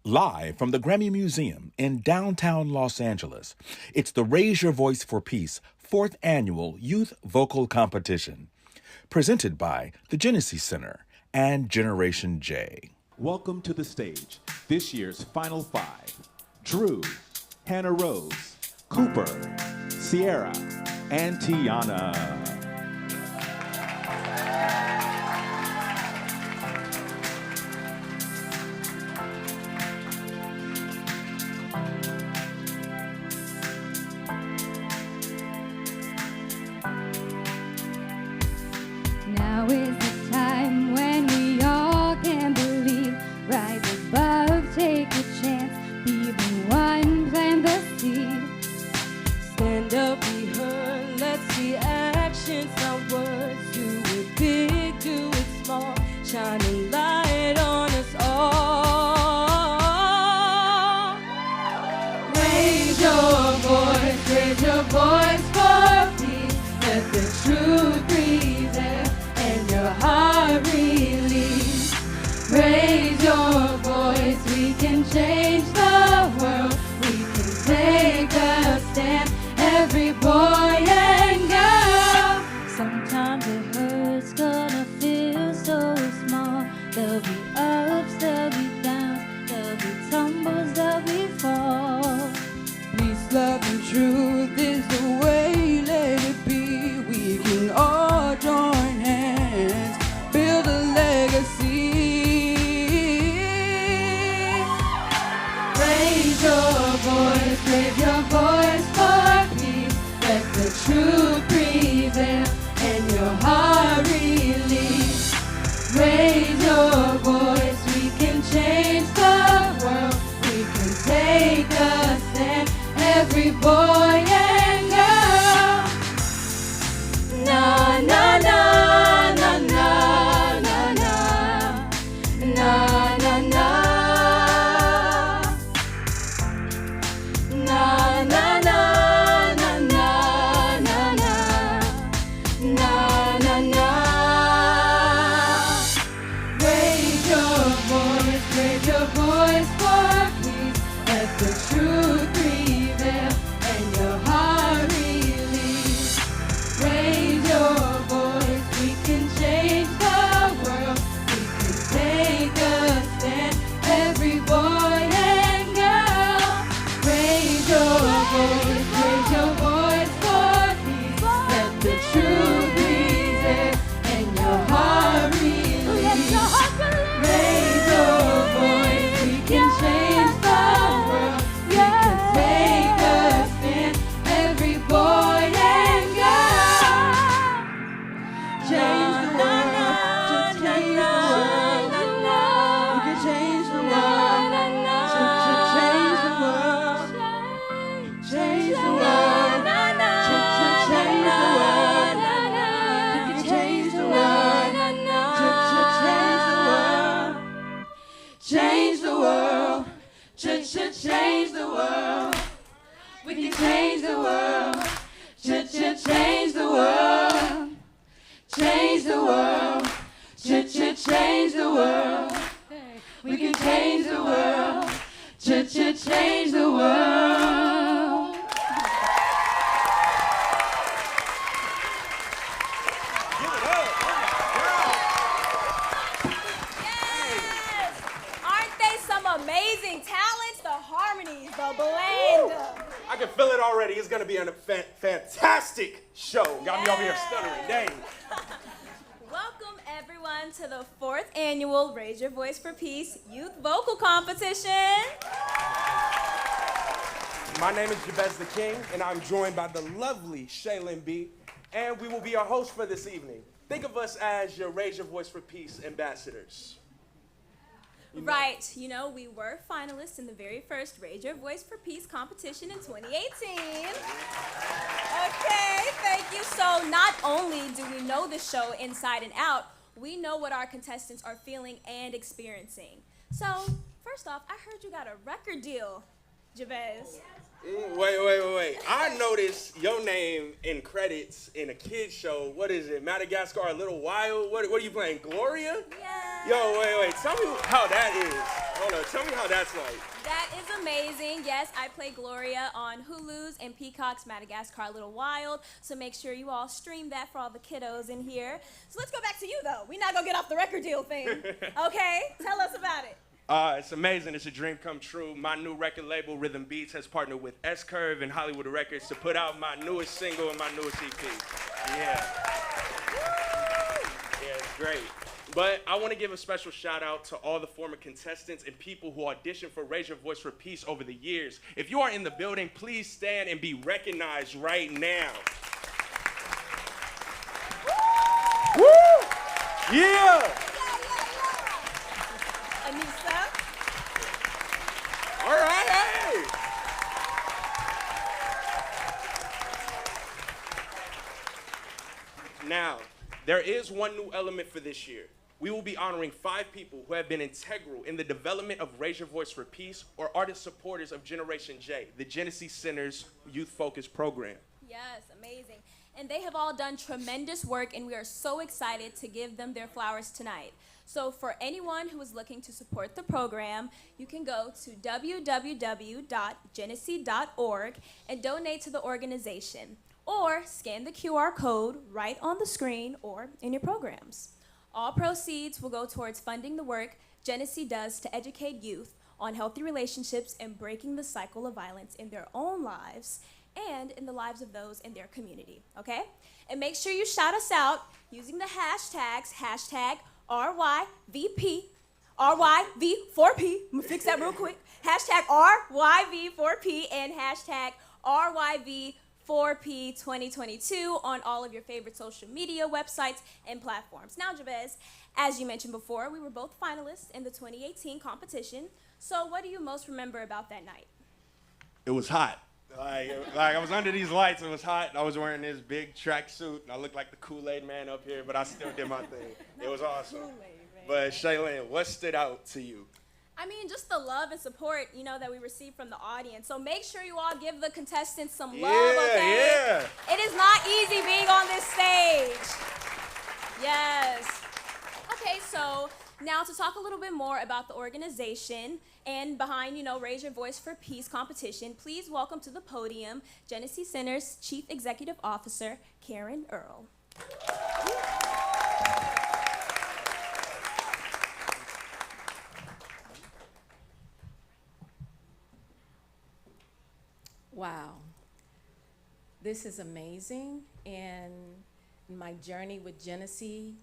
Live from the GRAMMY Museum in downtown Los Angeles, it's the Raise Your Voice for Peace 4th Annual Youth Vocal Competition, presented by the Jenesse Center and Generation J. Welcome to the stage, this year's Final Five. Drew, Hannah Rose, Cooper, Sierra, and Tiana. Now is the time when we all can believe. Rise above, take a chance, be the one, plant the seed. Stand up, be heard, let's see actions, not words. Do it big, do it small, shine a light on us all. Raise your voice for peace. Let the truth breathe there and your heart release. Raise your voice, we can change the world. We can take a stand, every boy and girl. Sometimes it hurts, gonna feel so small. There'll be ups, there'll be downs, there'll be tumbles, there'll be falls. Peace, love, and truth is the way, let it be. We can all join hands, build a legacy. Raise your voice for peace. Let the truth prevail and your heart release. Raise your voice, we can change the world. We can take a stand, every boy and girl. Na na na na na na na na na na. Na na na na na na na na na. Raise your voice for peace. Let the truth prevail and your heart release. Raise your voice, we can change the world. We can take a stand, every boy and girl. Raise your voice for peace. Let the truth prevail and your heart release. Raise your voice, we can change the world. We can take a stand, every boy and girl. Change the world, just change the world. We can change the world, just change the world. Change the world, just change the world. We can change the world, just change the world. Change the world, just change the world. We can change the world, just change the world. Change the world, just change the world. We can change the world, just change the world. Yes! Aren't they some amazing talents? The harmonies, the blend. I can feel it already. It's gonna be a fantastic show. Got me over here stuttering. Dang. Welcome everyone to the 4th Annual Raise Your Voice for Peace Youth Vocal Competition. My name is Jabez Tha King, and I'm joined by the lovely Shaylin B, and we will be your hosts for this evening. Think of us as your Raise Your Voice for Peace ambassadors. Right, you know, we were finalists in the very first Raise Your Voice for Peace competition in 2018. Okay, thank you. So not only do we know the show inside and out, we know what our contestants are feeling and experiencing. So, first off, I heard you got a record deal, Jabez. Wait. I noticed your name in credits in a kid's show. What is it? Madagascar, A Little Wild? What are you playing? Gloria? Yeah. Yo, wait. Tell me how that is. Hold on, tell me how that's like. That is amazing. Yes, I play Gloria on Hulu's and Peacock's Madagascar a Little Wild, so make sure you all stream that for all the kiddos in here. So let's go back to you, though. We're not going to get off the record deal thing, okay? Tell us about it. It's amazing. It's a dream come true. My new record label, Rhythm Beats, has partnered with S-Curve and Hollywood Records to put out my newest single and my newest EP. Yeah. Yeah, it's great. But I want to give a special shout out to all the former contestants and people who auditioned for Raise Your Voice for Peace over the years. If you are in the building, please stand and be recognized right now. Woo! Yeah! Anissa? All right, hey! Now, there is one new element for this year. We will be honoring 5 people who have been integral in the development of Raise Your Voice for Peace or artist supporters of Generation J, the Jenesse Center's youth-focused program. Yes, amazing. And they have all done tremendous work, and we are so excited to give them their flowers tonight. So for anyone who is looking to support the program, you can go to www.jenesse.org and donate to the organization, or scan the QR code right on the screen or in your programs. All proceeds will go towards funding the work Jenesse does to educate youth on healthy relationships and breaking the cycle of violence in their own lives and in the lives of those in their community, okay? And make sure you shout us out using the hashtags, hashtag RYVP, RYV4P, I'm gonna fix that real quick, hashtag RYV4P and hashtag RYV4P 2022 on all of your favorite social media websites and platforms. Now, Jabez, as you mentioned before, we were both finalists in the 2018 competition. So what do you most remember about that night? It was hot. Like I was under these lights, it was hot. I was wearing this big tracksuit, and I looked like the Kool-Aid man up here, but I still did my thing. It was awesome. But Shaylin, what stood out to you? I mean, just the love and support, you know, that we received from the audience. So make sure you all give the contestants some love, okay? Yeah. It is not easy being on this stage. Yes. Okay, so now to talk a little bit more about the organization and behind, you know, Raise Your Voice for Peace competition, please welcome to the podium Jenesse Center's Chief Executive Officer, Karen Earl. Wow, this is amazing, and in my journey with Jenesse,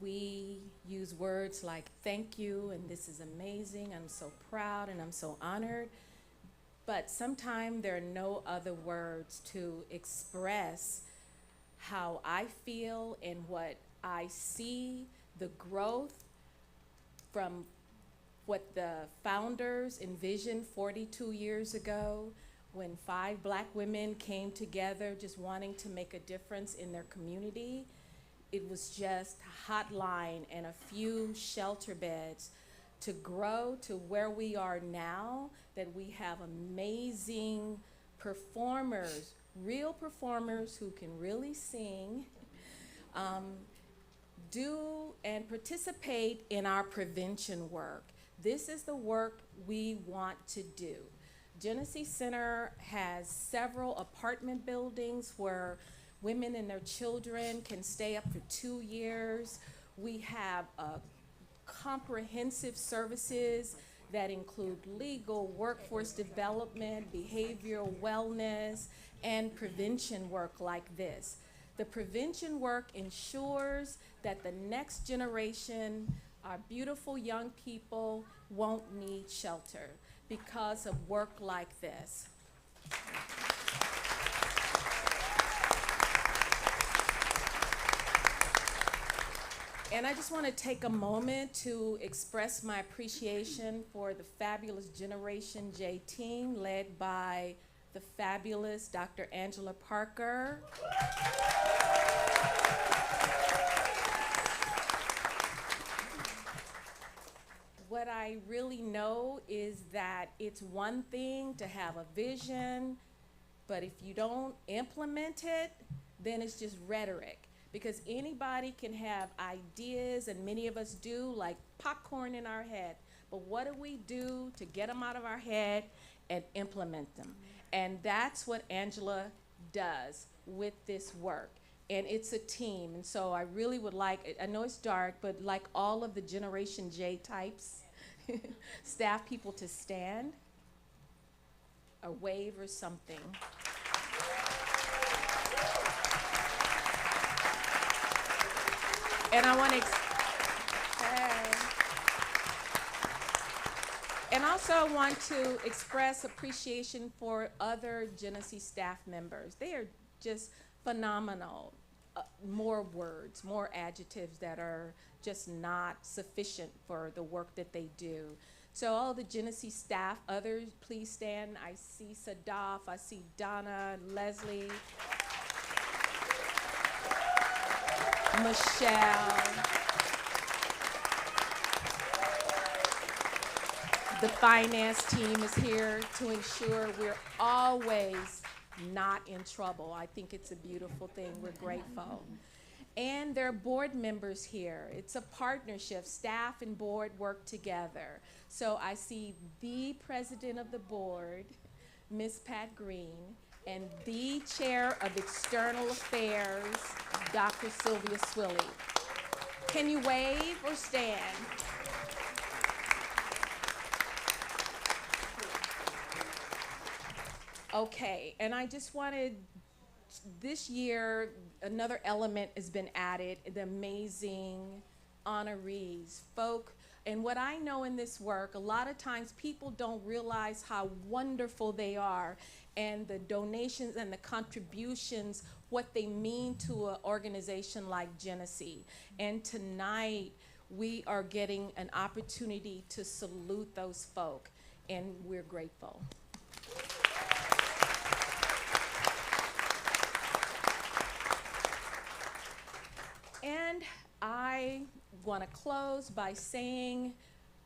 we use words like thank you and this is amazing, I'm so proud and I'm so honored, but sometimes there are no other words to express how I feel and what I see, the growth from what the founders envisioned 42 years ago when 5 Black women came together just wanting to make a difference in their community. It was just a hotline and a few shelter beds to grow to where we are now, that we have amazing performers, real performers who can really sing, do and participate in our prevention work. This is the work we want to do. Jenesse Center has several apartment buildings where women and their children can stay up for 2 years. We have comprehensive services that include legal, workforce development, behavioral wellness, and prevention work like this. The prevention work ensures that the next generation, our beautiful young people, won't need shelter because of work like this. And I just want to take a moment to express my appreciation for the fabulous Generation J team led by the fabulous Dr. Angela Parker. What I really know is that it's one thing to have a vision, but if you don't implement it, then it's just rhetoric. Because anybody can have ideas, and many of us do, like popcorn in our head. but what do we do to get them out of our head and implement them? And that's what Angela does with this work. And it's a team. And so I really would like, I know it's dark, but like all of the Generation J types, staff people to stand or wave or something. And I want to, and also I want to express appreciation for other Jenesse staff members. They are just phenomenal. More words, more adjectives that are just not sufficient for the work that they do. So all the Jenesse staff, others, please stand. I see Sadaf, I see Donna, Leslie, Michelle. The finance team is here to ensure we're always not in trouble. I think it's a beautiful thing. We're grateful. And there are board members here. It's a partnership. Staff and board work together. So I see the president of the board, Ms. Pat Green, and the chair of external affairs, Dr. Sylvia Swilley. Can you wave or stand? Okay, and I just wanted, this year, another element has been added, the amazing honorees, folk. And what I know in this work, a lot of times people don't realize how wonderful they are and the donations and the contributions, what they mean to an organization like Jenesse. And tonight, we are getting an opportunity to salute those folk, and we're grateful. And I want to close by saying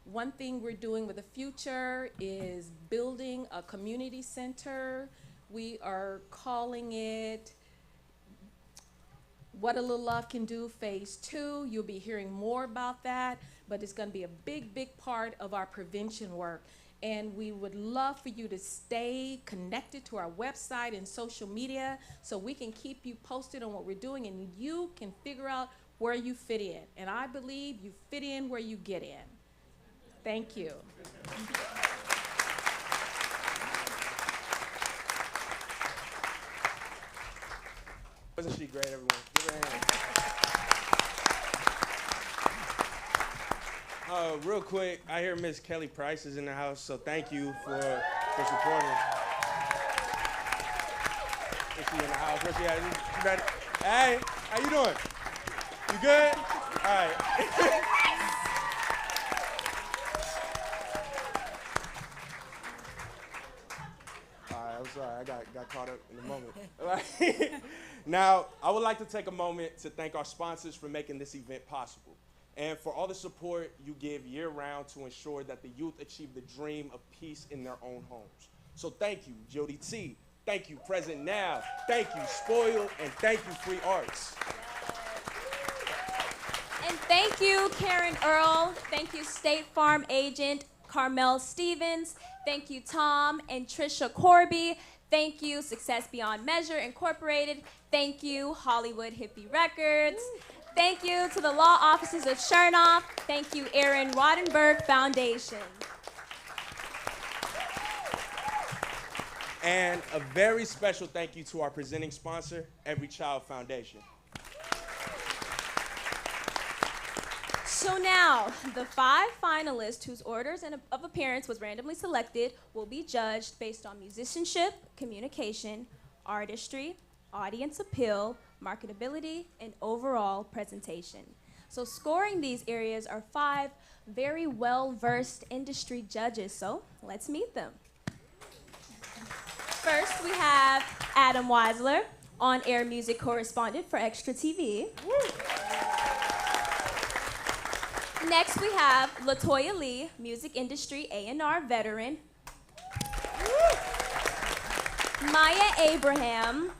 one thing we're doing with the future is building a community center. We are calling it What a Little Love Can Do Phase 2. You'll be hearing more about that, but it's going to be a big, big part of our prevention work. And we would love for you to stay connected to our website and social media so we can keep you posted on what we're doing and you can figure out where you fit in. And I believe you fit in where you get in. Thank you. Wasn't she great, everyone? Give her a hand. Real quick, I hear Miss Kelly Price is in the house, so thank you for supporting. Is she in the house? Where she at? You ready? Hey, how you doing? You good? All right. I'm sorry, I got caught up in the moment. Now, I would like to take a moment to thank our sponsors for making this event possible and for all the support you give year-round to ensure that the youth achieve the dream of peace in their own homes. So thank you, Jody T. Thank you, Present Now. Thank you, Spoil, and thank you, Free Arts. And thank you, Karen Earl. Thank you, State Farm agent Carmel Stevens. Thank you, Tom and Trisha Corby. Thank you, Success Beyond Measure Incorporated. Thank you, Hollywood Hippie Records. Thank you to the law offices of Chernoff. Thank you, Aaron Rodenberg Foundation. And a very special thank you to our presenting sponsor, Every Child Foundation. So now, the 5 finalists whose orders of appearance was randomly selected will be judged based on musicianship, communication, artistry, audience appeal, marketability, and overall presentation. So scoring these areas are 5 very well-versed industry judges, so let's meet them. First, we have Adam Weisler, on-air music correspondent for Extra TV. Woo. Next, we have LaToya Lee, music industry A&R veteran. Woo. Maya Abraham,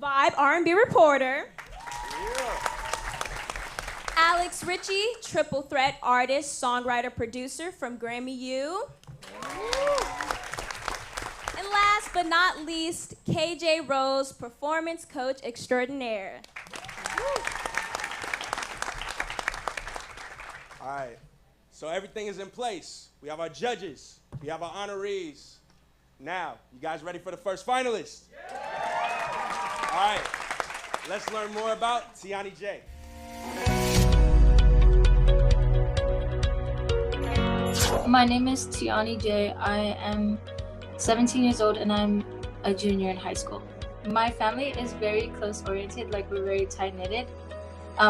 Vibe R&B reporter. Yeah. Alex Ritchie, triple threat artist, songwriter, producer from GRAMMY U. And last but not least, KJ Rose, performance coach extraordinaire. All right, so everything is in place. We have our judges, we have our honorees. Now, you guys ready for the first finalist? Yeah. All right, let's learn more about Tiani J. My name is Tiani J. I am 17 years old and I'm a junior in high school. My family is very close oriented, like we're very tight knitted.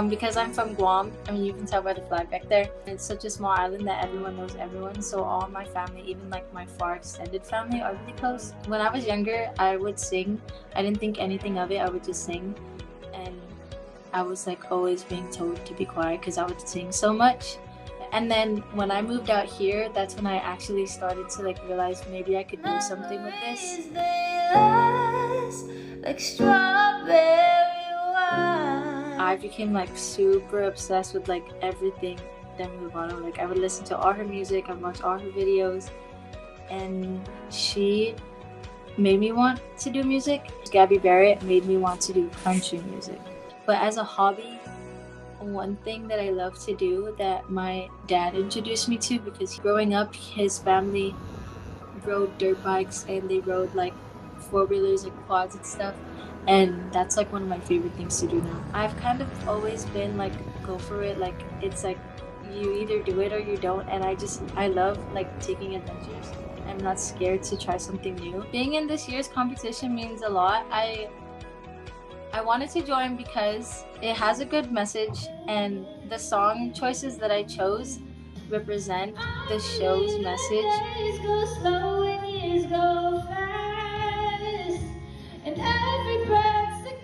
Because I'm from Guam, I mean you can tell by the flag back there. It's such a small island that everyone knows everyone, so all my family, even like my far extended family, are really close. When I was younger, I would sing. I didn't think anything of it, I would just sing. And I was like always being told to be quiet because I would sing so much. And then when I moved out here, that's when I actually started to like realize maybe I could do something with this. Like strawberry wine. I became like super obsessed with like everything Demi Lovato. Like I would listen to all her music, I would watch all her videos, and she made me want to do music. Gabby Barrett made me want to do country music. But as a hobby, one thing that I love to do that my dad introduced me to, because growing up his family rode dirt bikes and they rode like four-wheelers and quads and stuff, and that's like one of my favorite things to do now. I've kind of always been like go for it, like it's like you either do it or you don't, and I love like taking adventures. I'm not scared to try something new. Being in this year's competition means a lot. I wanted to join because it has a good message and the song choices that I chose represent the show's message.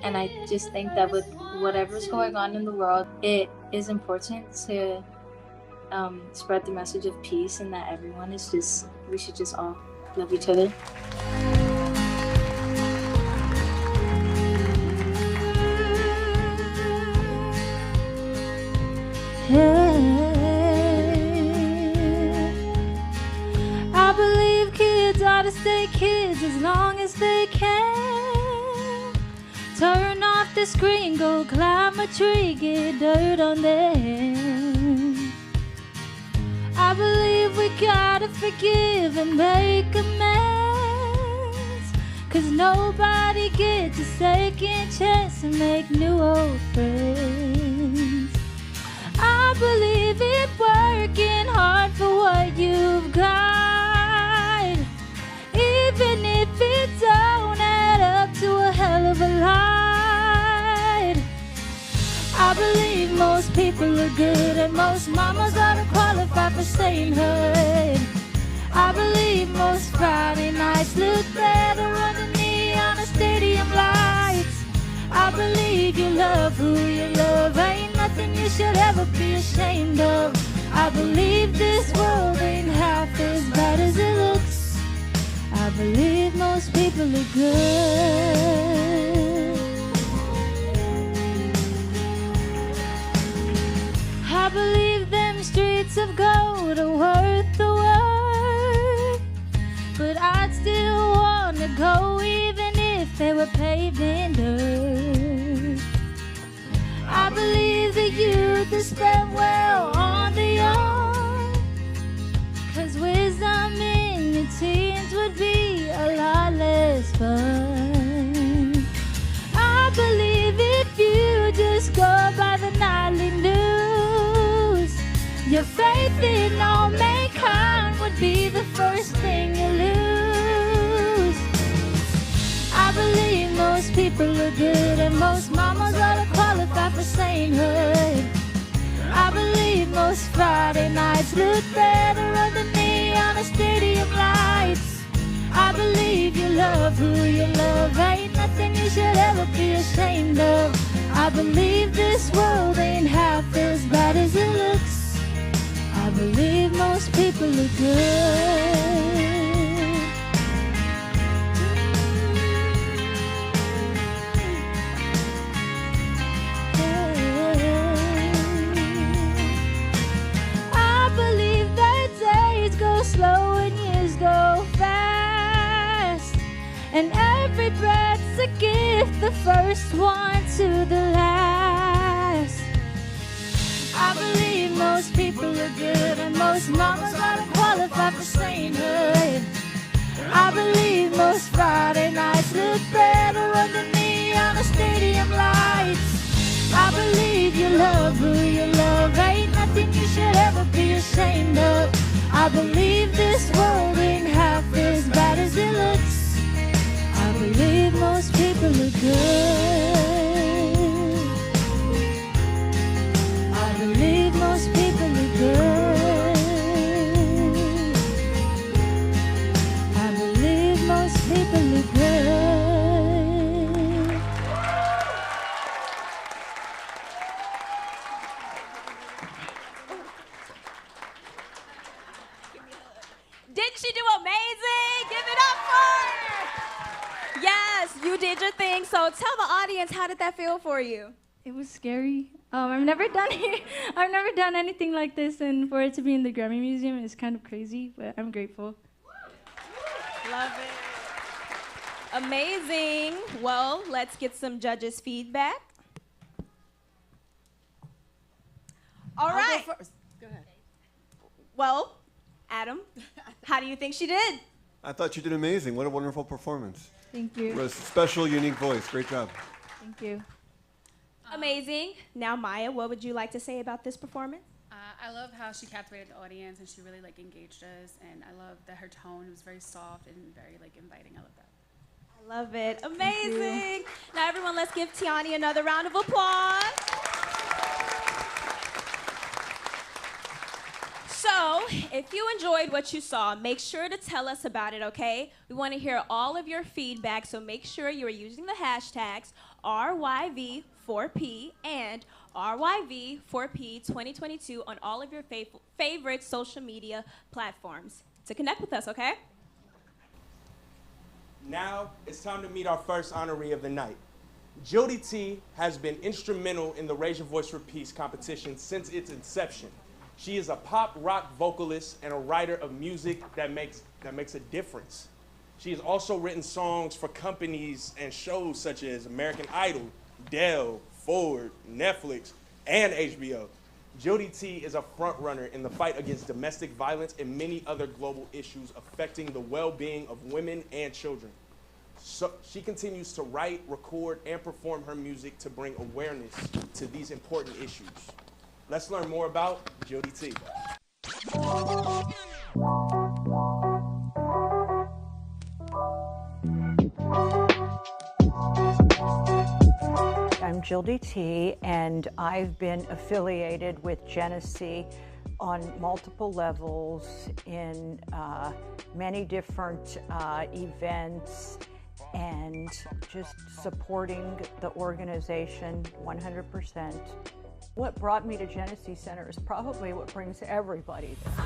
And I just think that with whatever's going on in the world, it is important to spread the message of peace and that everyone is just, we should just all love each other. I believe kids ought to stay kids as long as they can. Turn off the screen, go climb a tree, get dirt on their hands. I believe we gotta forgive and make amends, 'cause nobody gets a second chance to make new old friends. I believe in working hard for what you've got, even if it don't add up to a hell of a lot. I believe most people are good and most mamas ought to qualify for sainthood. I believe most Friday nights look better under neon stadium lights. I believe you love who you love, ain't nothing you should ever be ashamed of. I believe this world ain't half as bad as it looks. I believe most people are good. I believe them streets of gold are worth the work, but I'd still wanna go even if they were paved in dirt. I believe the youth is spent well on the young, 'cause wisdom in the teens would be a lot less fun. I believe if you just go by the nightly news, your faith in all mankind would be the first thing you lose. I believe most people are good and most mamas ought to qualify for sainthood. I believe most Friday nights look better under neon stadium lights. I believe you love who you love, ain't nothing you should ever be ashamed of. I believe this world ain't half as bad as it looks. I believe most people are good. And every breath's a gift, the first one to the last. I believe most people are good, and most mamas aren't qualified for sainthood. I believe most Friday nights look better under neon stadium lights. I believe you love who you love, ain't nothing you should ever be ashamed of. I believe this world ain't half as bad as it looks. I believe most people are good. I believe most people are good. I believe most people are good. Didn't she do amazing? Give it up for her. Yes, you did your thing. So tell the audience, how did that feel for you? It was scary. I've never done anything like this, and for it to be in the GRAMMY Museum is kind of crazy, but I'm grateful. Love it. Amazing. Well, let's get some judges' feedback. All right. Go first. Go ahead. Well, Adam, how do you think she did? I thought you did amazing. What a wonderful performance. Thank It you. was a special, unique voice. Great job. Thank you. Amazing. Now, Maya, what would you like to say about this performance? I love how she captivated the audience and she really engaged us, and I love that her tone was very soft and very inviting. I love that. I love it. Amazing. Now, everyone, let's give Tiani another round of applause. So, if you enjoyed what you saw, make sure to tell us about it, okay? We want to hear all of your feedback, so make sure you are using the hashtags RYV4P and RYV4P 2022 on all of your favorite social media platforms to connect with us, okay? Now it's time to meet our first honoree of the night. Jody T has been instrumental in the Raise Your Voice for Peace competition since its inception. She is a pop rock vocalist and a writer of music that makes a difference. She has also written songs for companies and shows such as American Idol, Dell, Ford, Netflix, and HBO. Jody T is a frontrunner in the fight against domestic violence and many other global issues affecting the well-being of women and children. So she continues to write, record, and perform her music to bring awareness to these important issues. Let's learn more about Jody T. I'm Jody T, and I've been affiliated with Jenesse on multiple levels in many different events, and just supporting the organization 100%. What brought me to Jenesse Center is probably what brings everybody there.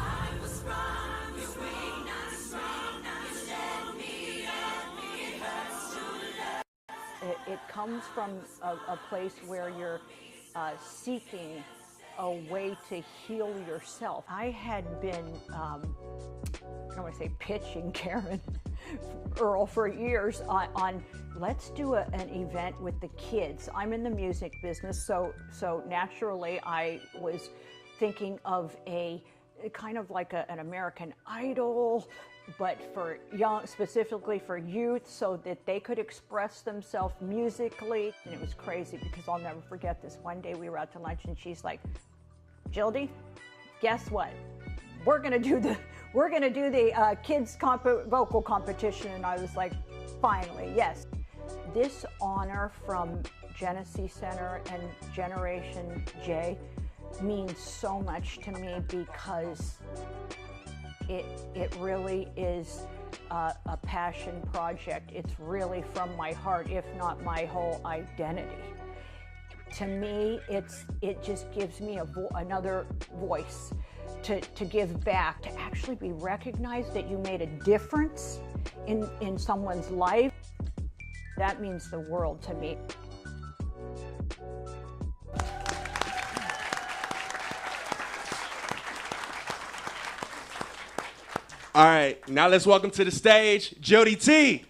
It comes from a place where you're seeking a way to heal yourself. I had been, I don't want to say pitching Karen Earl for years on let's do an event with the kids. I'm in the music business, so naturally I was thinking of a kind of like an American Idol, but for young, specifically for youth, so that they could express themselves musically. And it was crazy because I'll never forget this. One day we were out to lunch and she's like, Jildy, guess what? We're gonna do the kids vocal competition. And I was like, finally, yes. This honor from Jenesse Center and Generation J means so much to me because it really is a passion project. It's really from my heart, if not my whole identity. To me, it just gives me another voice to give back, to actually be recognized that you made a difference in someone's life. That means the world to me. All right, now let's welcome to the stage, Jody T.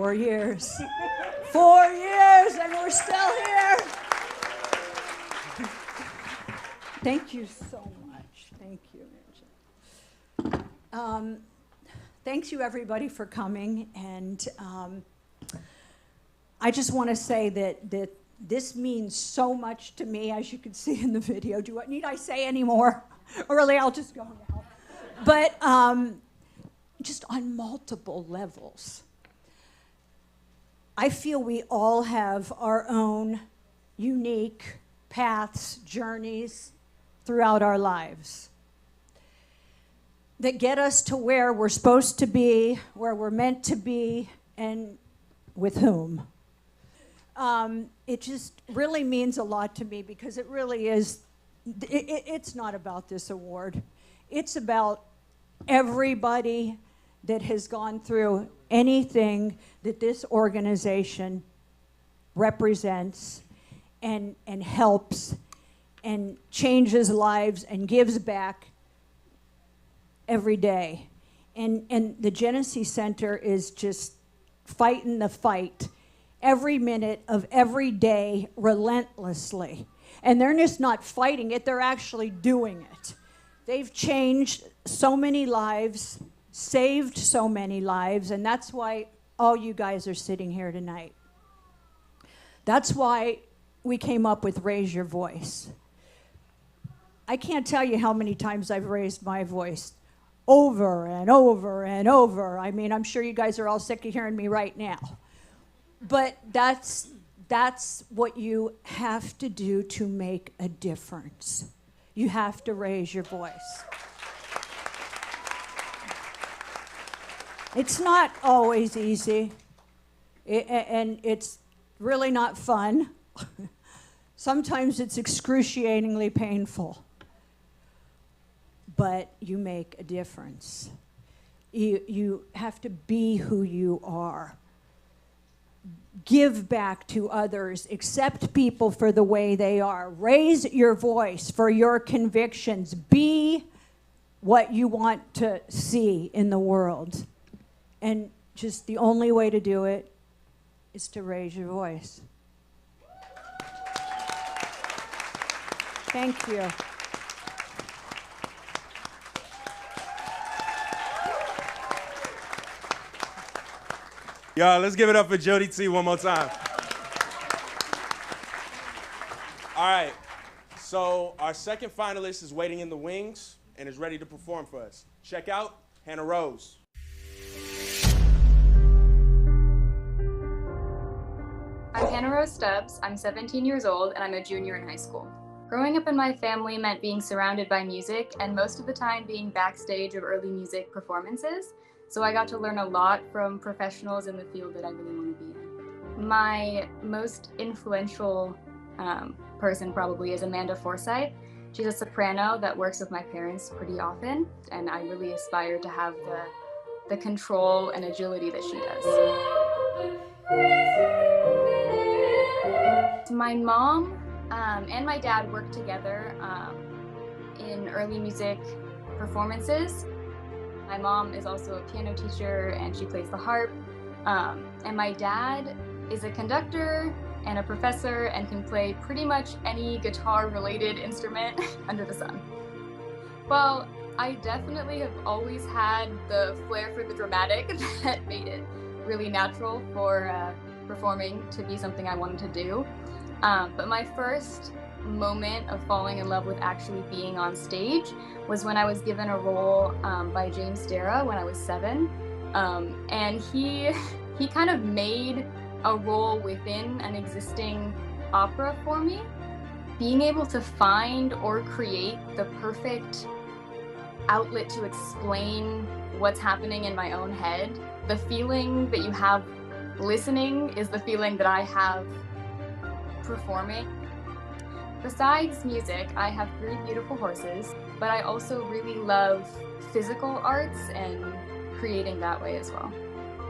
4 years. 4 years, and we're still here. Thank you so much. Thank you, Angela. Thanks you, everybody, for coming. And I just want to say that this means so much to me, as you can see in the video. Need I say any more? Or really, I'll just go now. But just on multiple levels. I feel we all have our own unique paths, journeys throughout our lives that get us to where we're supposed to be, where we're meant to be, and with whom. It just really means a lot to me because it really is, it's not about this award. It's about everybody that has gone through anything that this organization represents and helps and changes lives and gives back every day. And the Jenesse Center is just fighting the fight every minute of every day relentlessly. And they're just not fighting it, they're actually doing it. They've changed so many lives, saved so many lives, and that's why all you guys are sitting here tonight. That's why we came up with Raise Your Voice. I can't tell you how many times I've raised my voice over and over and over. I mean, I'm sure you guys are all sick of hearing me right now. But that's what you have to do to make a difference. You have to raise your voice. It's not always easy, and it's really not fun. Sometimes it's excruciatingly painful, but you make a difference. You have to be who you are. Give back to others, accept people for the way they are. Raise your voice for your convictions. Be what you want to see in the world. And just the only way to do it is to raise your voice. Thank you. Y'all, let's give it up for Jody T one more time. All right, so our second finalist is waiting in the wings and is ready to perform for us. Check out Hannah Rose. I'm Hannah Rose Stubbs. I'm 17 years old and I'm a junior in high school. Growing up in my family meant being surrounded by music and most of the time being backstage of early music performances. So I got to learn a lot from professionals in the field that I really want to be in. My most influential person probably is Amanda Forsyth. She's a soprano that works with my parents pretty often, and I really aspire to have the control and agility that she does. My mom and my dad work together in early music performances. My mom is also a piano teacher and she plays the harp. And my dad is a conductor and a professor and can play pretty much any guitar-related instrument under the sun. Well, I definitely have always had the flair for the dramatic that made it really natural for performing to be something I wanted to do. But my first moment of falling in love with actually being on stage was when I was given a role by James Dara when I was 7. And he kind of made a role within an existing opera for me. Being able to find or create the perfect outlet to explain what's happening in my own head. The feeling that you have listening is the feeling that I have performing. Besides music, I have 3 beautiful horses, but I also really love physical arts and creating that way as well.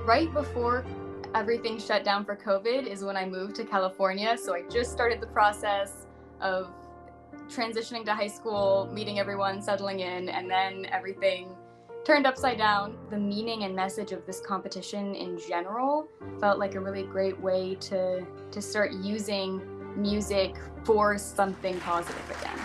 Right before everything shut down for COVID is when I moved to California, so I just started the process of transitioning to high school, meeting everyone, settling in, and then everything turned upside down. The meaning and message of this competition in general felt like a really great way to start using music for something positive again.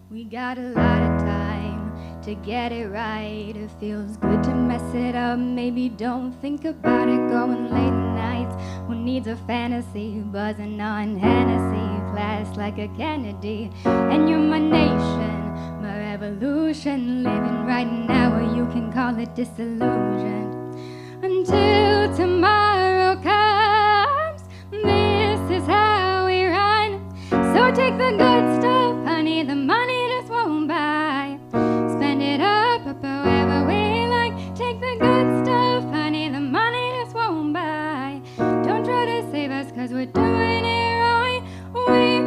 We got a lot of time to get it right. It feels good to mess it up. Maybe don't think about it going late nights. Who needs a fantasy? Buzzing on Hennessy, flash like a Kennedy. And you're my nation, my revolution. Living right now, or you can call it disillusion. Until tomorrow comes, this is how we run. So take the good stuff, honey, the money just won't buy. Spend it up however we like. Take the good stuff, honey, the money just won't buy. Don't try to save us, cause we're doing it right. We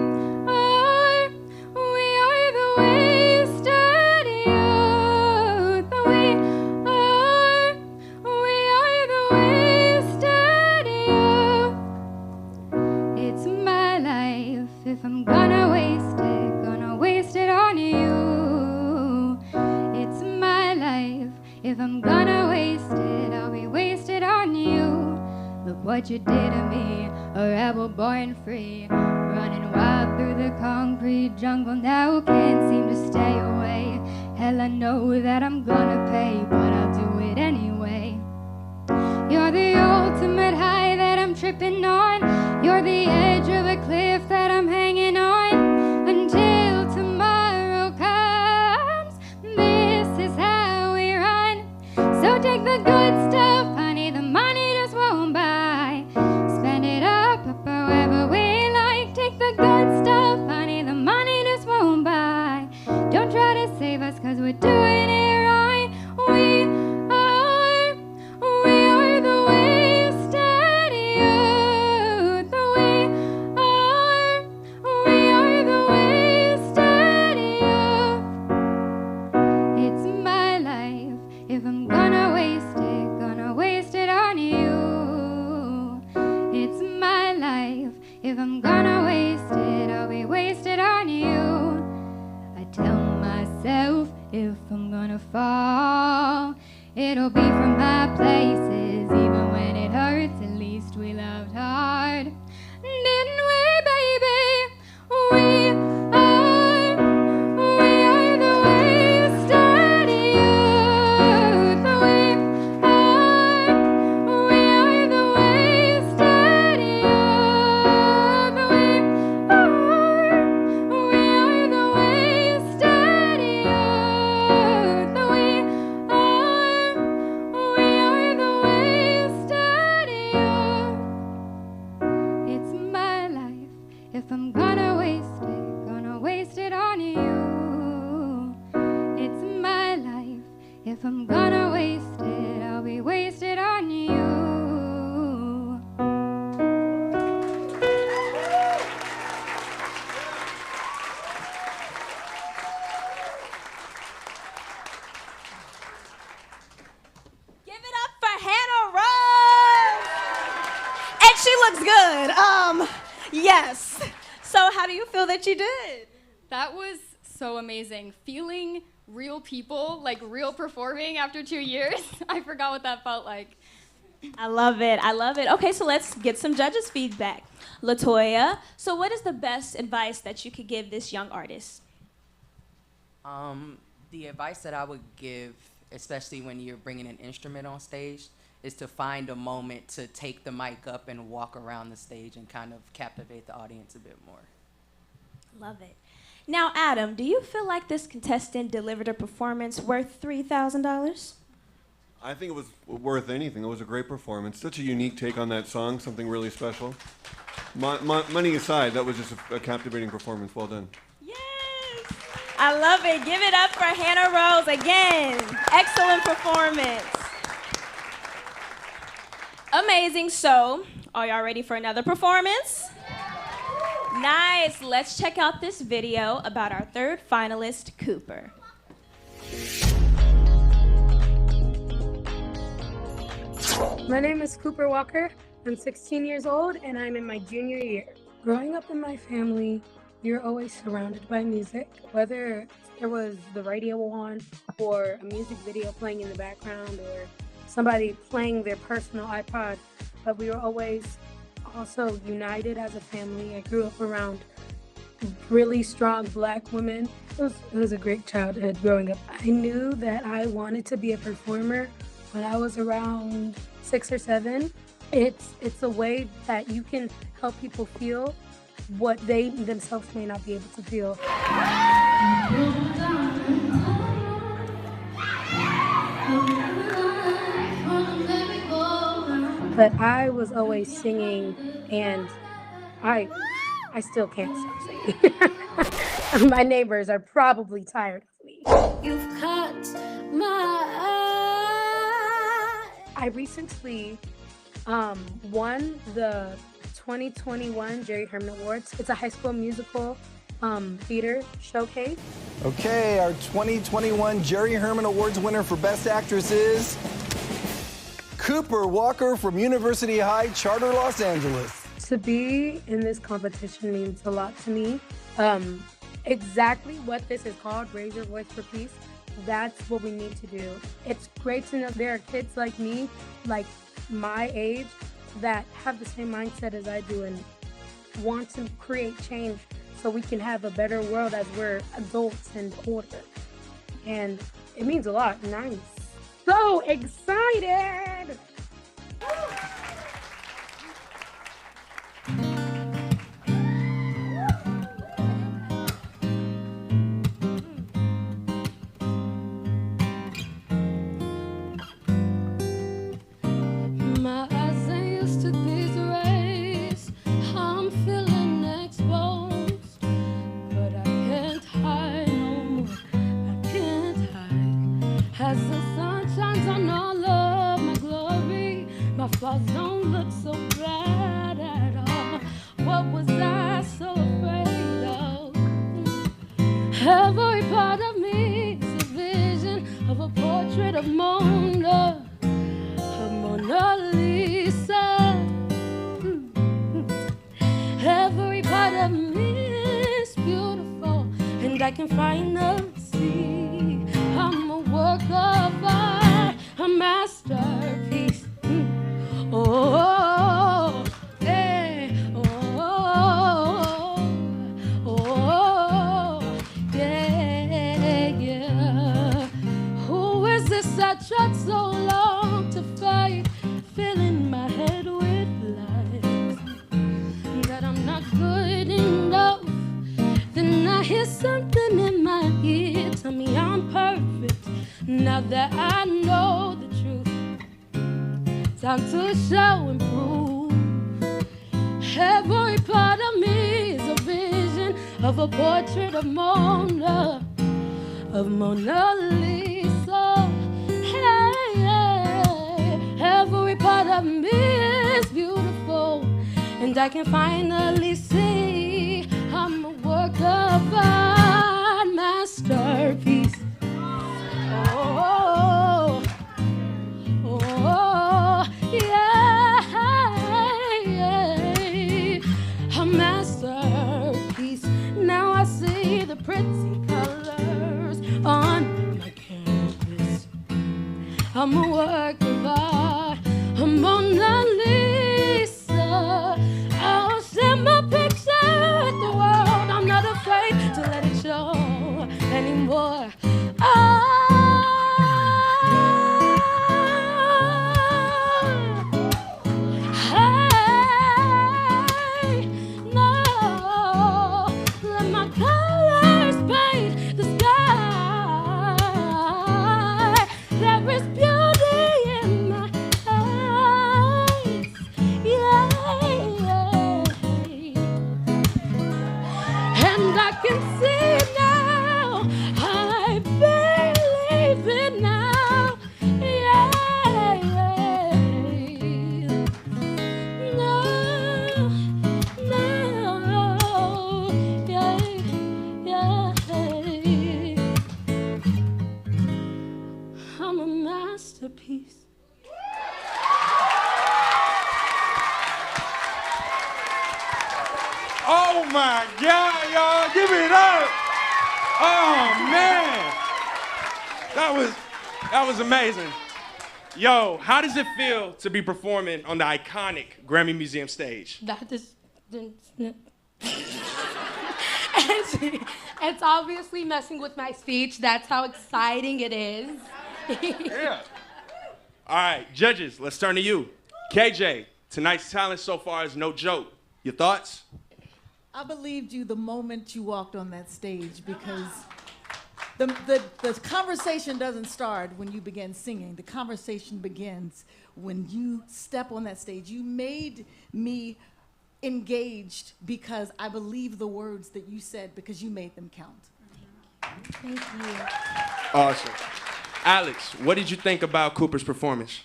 are the wasted youth. We are the wasted youth. It's my life. If I'm gonna waste it on you. It's my life. If I'm gonna waste it, I'll be wasted on you. Look what you did to me, a rebel born free, running wild through the concrete jungle. Now can't seem to stay away. Hell, I know that I'm gonna pay, but I'll do it anyway. You're the ultimate high that I'm tripping on. You're the edge of a cliff that I'm hanging on. Until tomorrow comes, this is how we run. So take the good stuff, honey, the money just won't buy. Spend it up however we like. Take the good stuff, honey, the money just won't buy. Don't try to save us, cause we're doing it right. We are the wasted youth. We are the wasted youth. It's my life. If I'm gonna waste it on you. It's my life. If I'm gonna waste it, I'll be wasted on you. I tell myself if I'm gonna fall, it'll be from high places. Even when it hurts, at least we loved hard. Didn't we, baby? We are the wasted youth. We are the wasted youth. We are the wasted youth. We are the wasted youth. It's my life. If I'm gonna waste it on you. It's my life. If I'm gonna waste it, I'll be wasted on you. Give it up for Hannah Rose! And she looks good. Yes. So how do you feel that you did? That was so amazing. Feeling real people, like real performing after 2 years. I forgot what that felt like. I love it. I love it. Okay, so let's get some judges' feedback. LaToya, so what is the best advice that you could give this young artist? The advice that I would give, especially when you're bringing an instrument on stage, is to find a moment to take the mic up and walk around the stage and kind of captivate the audience a bit more. Love it. Now, Adam, do you feel like this contestant delivered a performance worth $3,000? I think it was worth anything. It was a great performance. Such a unique take on that song, something really special. Money aside, that was just a captivating performance. Well done. Yes! I love it. Give it up for Hannah Rose again. Excellent performance. Amazing. So, are y'all ready for another performance? Nice. Let's check out this video about our third finalist, Cooper. My name is Cooper Walker. I'm 16 years old and I'm in my junior year. Growing up in my family, you're always surrounded by music, whether there was the radio on or a music video playing in the background or somebody playing their personal iPod, but we were always also united as a family. I grew up around really strong Black women. It was a great childhood growing up. I knew that I wanted to be a performer when I was around 6 or 7. It's a way that you can help people feel what they themselves may not be able to feel. But I was always singing, and I still can't stop singing. My neighbors are probably tired of me. You've caught my eye. I recently won the 2021 Jerry Herman Awards. It's a high school musical theater showcase. Okay, our 2021 Jerry Herman Awards winner for Best Actress is Cooper Walker from University High Charter, Los Angeles. To be in this competition means a lot to me. Exactly what this is called, Raise Your Voice for Peace, that's what we need to do. It's great to know there are kids like me, like my age, that have the same mindset as I do and want to create change so we can have a better world as we're adults and older. And it means a lot, and I'm so excited! My eyes ain't used to these rays. I'm feeling exposed, but I can't hide no more. I can't hide. As the sun shines on all of my glory, my flaws don't look so bad at all. What was I so afraid of? Every part of me is a vision of a portrait of Mona Lisa. Every part of me is beautiful, and I can finally see I'm a work of art, a masterpiece. Oh, yeah, yeah. Who is this I tried so long to fight? Filling my head with lies that I'm not good enough. Then I hear something in my ear tell me I'm perfect. Now that I know the truth, time to show and prove. Every part of me is a vision of a portrait of Mona Lisa. Hey, hey. Every part of me is beautiful, and I can finally see I'm a work of art, masterpiece. Oh, yeah, a masterpiece. Now I see the pretty colors on my canvas. I'm a work of art, a Mona Lisa. I'll share my picture with the world. I'm not afraid to let it show anymore. I'm a masterpiece. Oh my God, y'all, give it up. Oh man, that was amazing. Yo, how does it feel to be performing on the iconic Grammy Museum stage? That is, it's obviously messing with my speech. That's how exciting it is. Yeah. All right, judges, let's turn to you. KJ, tonight's talent so far is no joke. Your thoughts? I believed you the moment you walked on that stage because the conversation doesn't start when you begin singing. The conversation begins when you step on that stage. You made me engaged because I believe the words that you said because you made them count. Thank you. Awesome. Alex, what did you think about Cooper's performance?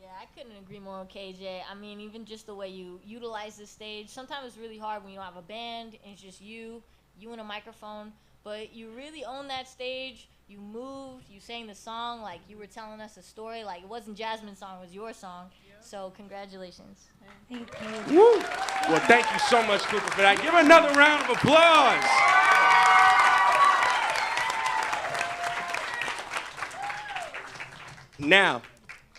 Yeah, I couldn't agree more with KJ. I mean, even just the way you utilize the stage. Sometimes it's really hard when you don't have a band and it's just you and a microphone. But you really owned that stage. You moved. You sang the song like you were telling us a story. Like it wasn't Jasmine's song, it was your song. So congratulations. Thank you. Woo! Well, thank you so much, Cooper, for that. Give another round of applause. Now,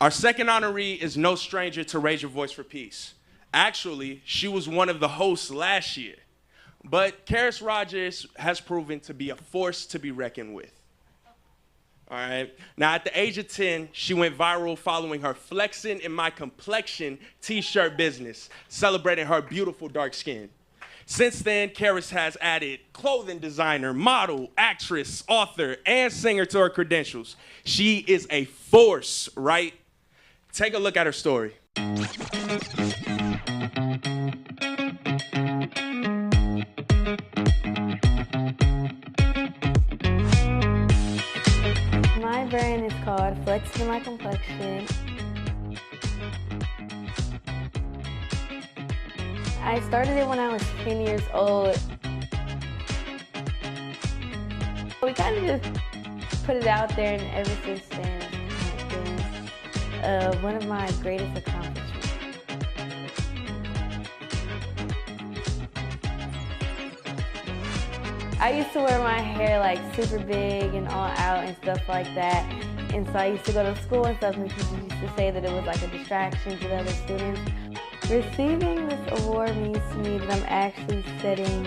our second honoree is no stranger to Raise Your Voice for Peace. Actually, she was one of the hosts last year. But Karis Rogers has proven to be a force to be reckoned with. All right. Now, at the age of 10, she went viral following her Flexin' in My Complexion t-shirt business, celebrating her beautiful dark skin. Since then, Karis has added clothing designer, model, actress, author, and singer to her credentials. She is a force, right? Take a look at her story. My brand is called Flexin' in My Complexion. I started it when I was 10 years old. We kind of just put it out there, and ever since then, it's kind of been one of my greatest accomplishments. I used to wear my hair like super big and all out and stuff like that. And so I used to go to school and stuff, and teachers used to say that it was like a distraction to the other students. Receiving this award means to me that I'm actually setting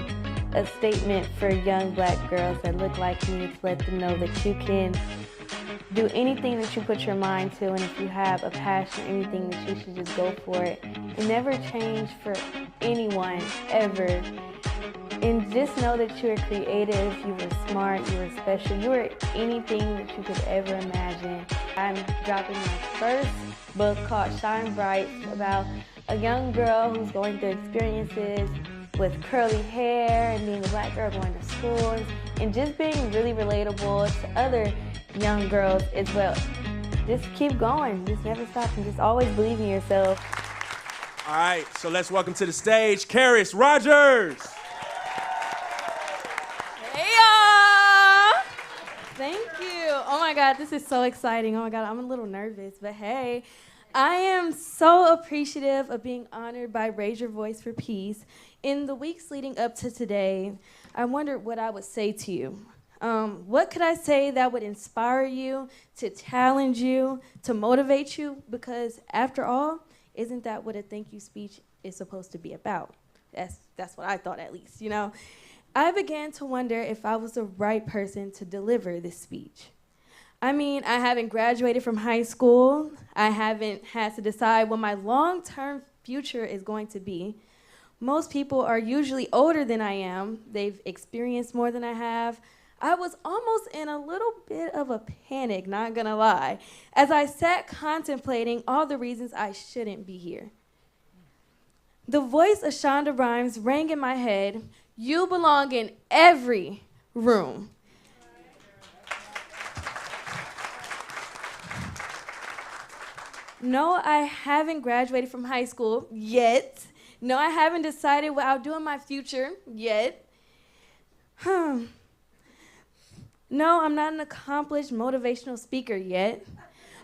a statement for young black girls that look like me, to let them know that you can do anything that you put your mind to, and if you have a passion or anything, that you should just go for it. And never change for anyone, ever. And just know that you are creative, you are smart, you are special, you are anything that you could ever imagine. I'm dropping my first book called Shine Bright, about a young girl who's going through experiences with curly hair and being a black girl going to school and just being really relatable to other young girls as well. Just keep going, just never stop, and just always believe in yourself. All right, so let's welcome to the stage, Karis Rogers. Thank you. Oh my God, this is so exciting. Oh my God, I'm a little nervous, but hey. I am so appreciative of being honored by Raise Your Voice for Peace. In the weeks leading up to today, I wondered what I would say to you. What could I say that would inspire you, to challenge you, to motivate you? Because after all, isn't that what a thank you speech is supposed to be about? That's what I thought, at least, you know? I began to wonder if I was the right person to deliver this speech. I mean, I haven't graduated from high school. I haven't had to decide what my long-term future is going to be. Most people are usually older than I am. They've experienced more than I have. I was almost in a little bit of a panic, not gonna lie, as I sat contemplating all the reasons I shouldn't be here. The voice of Shonda Rhimes rang in my head. You belong in every room. No, I haven't graduated from high school yet. No, I haven't decided what I'll do in my future yet. No, I'm not an accomplished motivational speaker yet.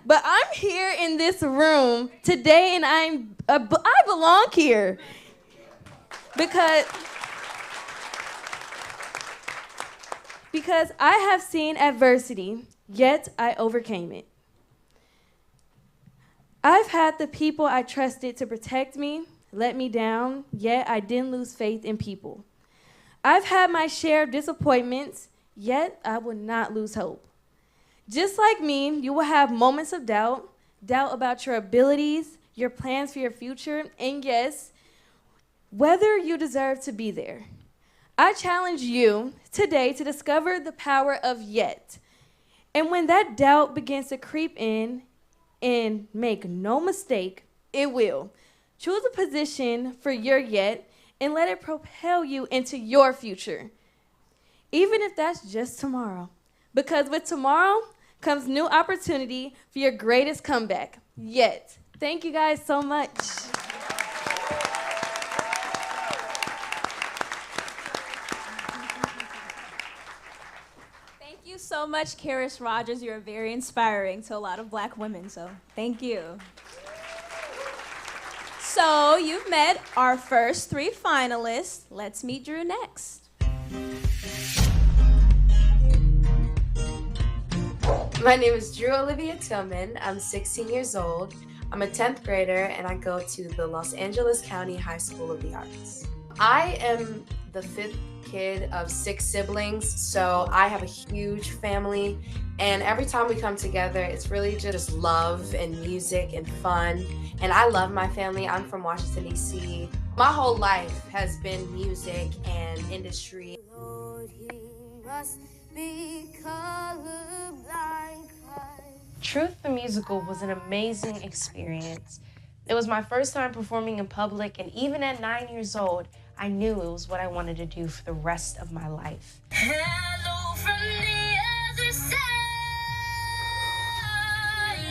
But I'm here in this room today, and I belong here because I have seen adversity, yet I overcame it. I've had the people I trusted to protect me let me down, yet I didn't lose faith in people. I've had my share of disappointments, yet I will not lose hope. Just like me, you will have moments of doubt about your abilities, your plans for your future, and yes, whether you deserve to be there. I challenge you today to discover the power of yet. And when that doubt begins to creep in, and make no mistake, it will. Choose a position for your yet and let it propel you into your future. Even if that's just tomorrow. Because with tomorrow comes new opportunity for your greatest comeback yet. Thank you guys so much. Thank you so much, Karis Rogers. You're very inspiring to a lot of Black women, so thank you. So you've met our first 3 finalists. Let's meet Drew next. My name is Drew Olivia Tillman. I'm 16 years old. I'm a 10th grader, and I go to the Los Angeles County High School of the Arts. I am the 5th kid of 6 siblings, so I have a huge family, and every time we come together, it's really just love and music and fun, and I love my family. I'm from Washington, D.C. My whole life has been music and industry. Lord, he must be colorblind. Truth the Musical was an amazing experience. It was my first time performing in public, and even at 9 years old, I knew it was what I wanted to do for the rest of my life. Hello from the other side.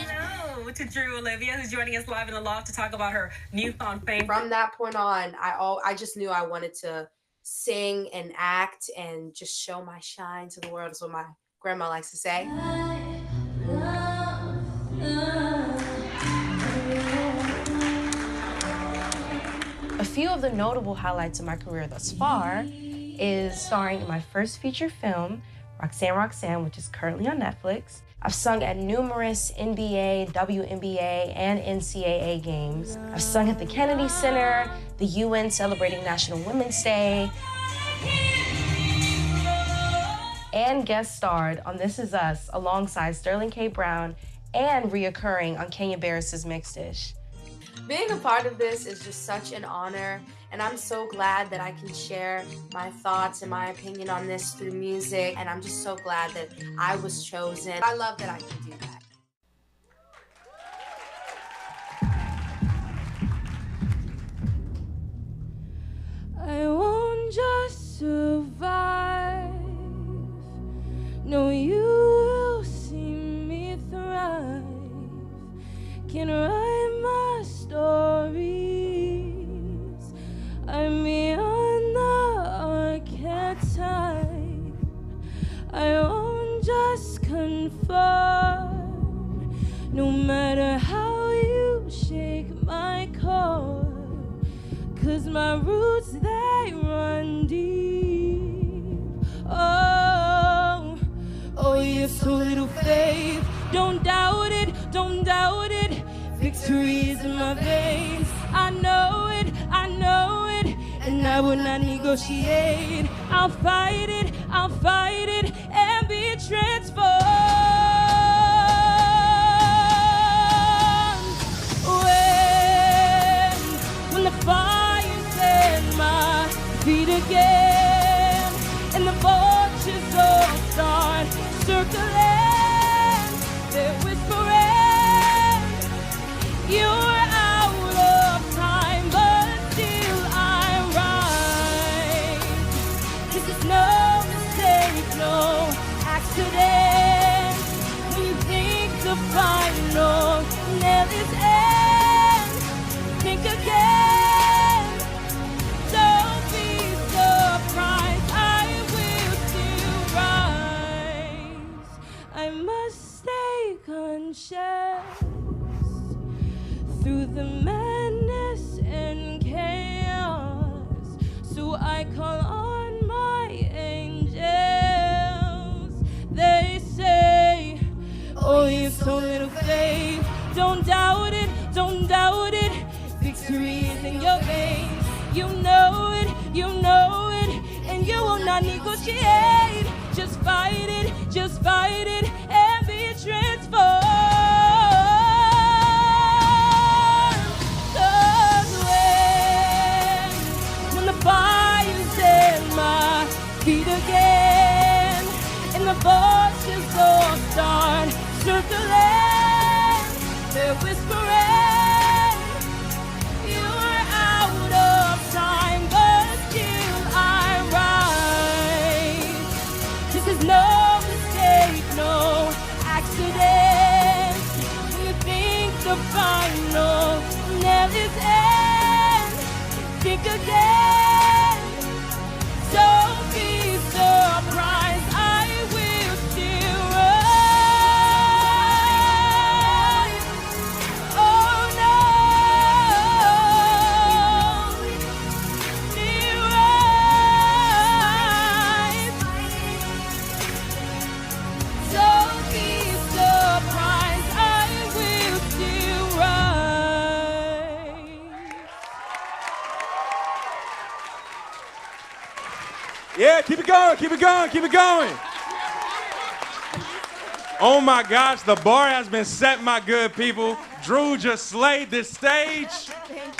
Hello to Drew Olivia, who's joining us live in the loft to talk about her newfound fame. From that point on, I just knew I wanted to sing and act and just show my shine to the world, is what my grandma likes to say. A few of the notable highlights of my career thus far is starring in my first feature film, Roxanne Roxanne, which is currently on Netflix. I've sung at numerous NBA, WNBA, and NCAA games. I've sung at the Kennedy Center, the UN celebrating National Women's Day, and guest starred on This Is Us alongside Sterling K. Brown and reoccurring on Kenya Barris's Mixed Dish. Being a part of this is just such an honor, and I'm so glad that I can share my thoughts and my opinion on this through music, and I'm just so glad that I was chosen. I love that I can do that. I won't just survive. No, you will see me thrive. Can write my stories. I'm beyond the archetype. I won't just conform. No matter how you shake my core. 'Cause my roots, they run deep. Oh, you have so little faith. Don't doubt it, don't doubt it. Victory is in my veins. I know it, and I will not negotiate. I'll fight it, and be transformed. When the fire's in my feet again, and the vultures all start circling, they're whispering, you're out of time, but still I rise. This is no mistake, no accident. When you think the final nail is end, think again. Don't be surprised, I will still rise. I must stay conscious. through the madness and chaos. So I call on my angels. They say, oh, you have so little faith. Don't doubt it, don't doubt it. Victory is in your veins. You know it, and you will not negotiate. Just fight it, and be transformed. 'Cause when the fire's at my feet again, and the voices all start circling, they're whispering, you're out of time, but still I rise. This is no mistake, no accident. When you think the final nail is in, think again. Don't be surprised, I will still rise. Oh no, still rise. Don't be surprised, I will still rise. Yeah, keep it going, keep it going, keep it going. Oh my gosh, the bar has been set, my good people. Drew just slayed this stage.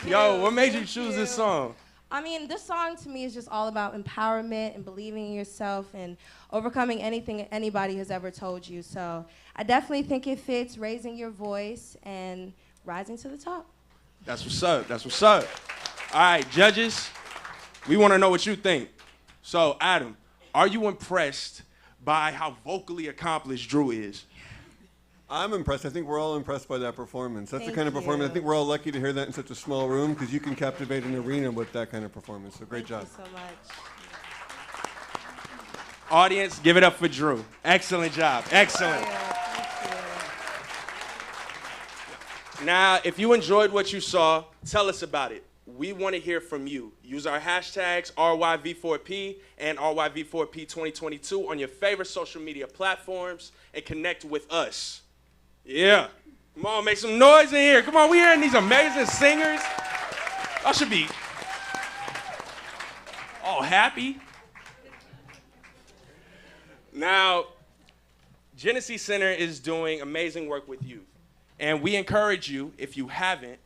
Yo, what made you choose this song? I mean, this song to me is just all about empowerment and believing in yourself and overcoming anything anybody has ever told you. So I definitely think it fits raising your voice and rising to the top. That's what's up, that's what's up. All right, judges, we want to know what you think. So, Adam, are you impressed by how vocally accomplished Drew is? I'm impressed. I think we're all impressed by that performance. That's the kind of Thank performance. you. I think we're all lucky to hear that in such a small room because you can captivate an arena with that kind of performance. So great job. Thank you so much. Audience, give it up for Drew. Excellent job, excellent. Now, if you enjoyed what you saw, tell us about it. We want to hear from you. Use our hashtags RYV4P and RYV4P 2022 on your favorite social media platforms and connect with us. Yeah. Come on, make some noise in here. Come on, we hearing these amazing singers. I should be all happy. Now, Jenesse Center is doing amazing work with youth. And we encourage you, if you haven't,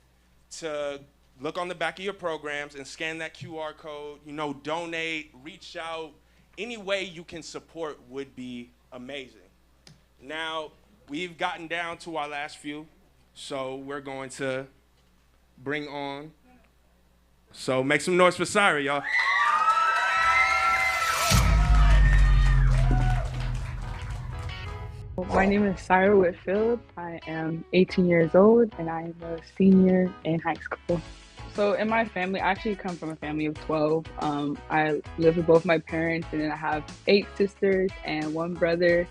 to look on the back of your programs and scan that QR code, donate, reach out. Any way you can support would be amazing. Now, we've gotten down to our last few, so we're going to bring on. So make some noise for Syra, y'all. My name is Syra Whitfield. I am 18 years old and I am a senior in high school. So in my family, I actually come from a family of 12. I live with both my parents and then I have 8 sisters and 1 brother.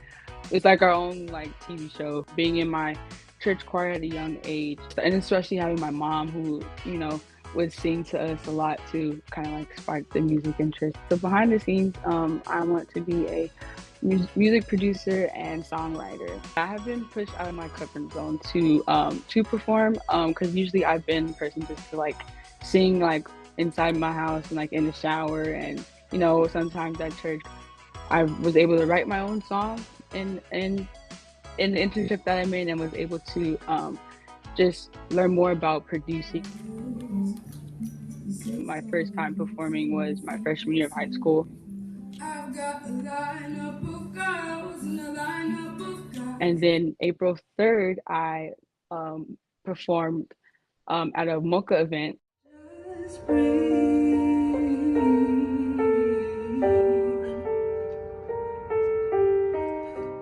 It's like our own TV show. Being in my church choir at a young age and especially having my mom who, would sing to us a lot to kind of spark the music interest. So behind the scenes, I want to be a music producer and songwriter. I have been pushed out of my comfort zone to perform because usually I've been the person just to sing inside my house and in the shower, and sometimes at church I was able to write my own song in the internship that I'm in and was able to just learn more about producing. My first time performing was my freshman year of high school. I've got a lineup of girls and a lineup of guys. And then April 3rd, I performed at a Mocha event.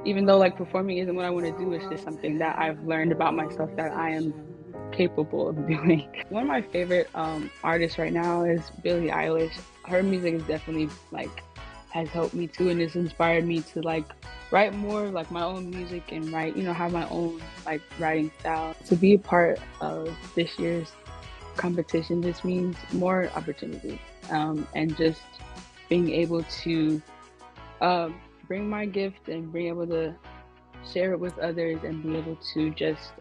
Even though performing isn't what I want to do, it's just something that I've learned about myself that I am capable of doing. One of my favorite artists right now is Billie Eilish. Her music is definitely has helped me too, and it's inspired me to like write more like my own music and write, have my own like writing style. To be a part of this year's competition just means more opportunity, and just being able to bring my gift and being able to share it with others and be able to just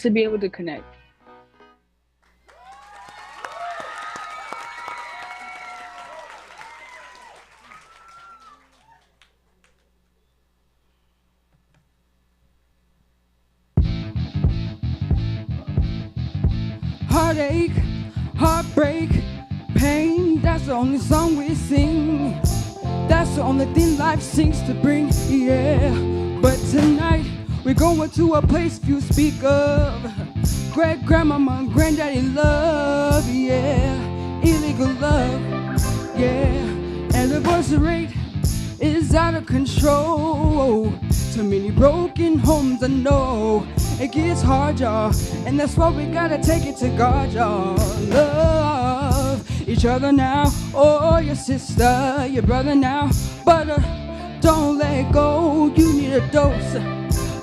to be able to connect. Heartache, heartbreak, pain, that's the only song we sing. That's the only thing life seems to bring, yeah. But tonight, we're going to a place few speak of. Great grandmama and granddaddy love, yeah. Illegal love, yeah. And the divorce rate is out of control. Too many broken homes, I know. It gets hard, y'all, and that's why we gotta take it to God, y'all. Love each other now, oh, your sister, your brother now. But don't let go, you need a dose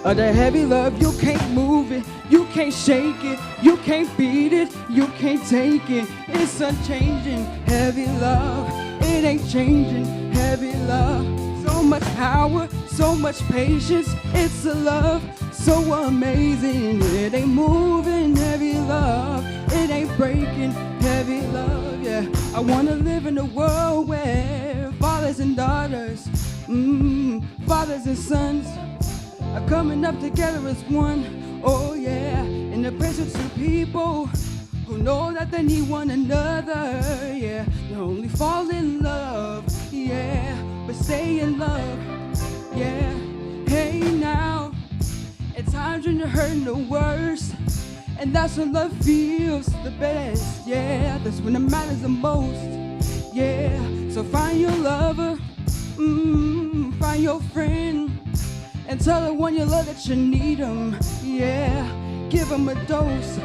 of the heavy love. You can't move it, you can't shake it, you can't beat it, you can't take it. It's unchanging, heavy love. It ain't changing, heavy love. So much power, so much patience. It's a love so amazing. It ain't moving, heavy love. It ain't breaking, heavy love, yeah. I wanna live in a world where fathers and daughters, fathers and sons are coming up together as one. Oh yeah, in the presence of people who know that they need one another, yeah. Not only fall in love, yeah, but stay in love, yeah. Hey now, at times when you're hurting the worst, and that's when love feels the best, yeah. That's when it matters the most, yeah. So find your lover, find your friend, and tell the one you love that you need them, yeah. Give them a dose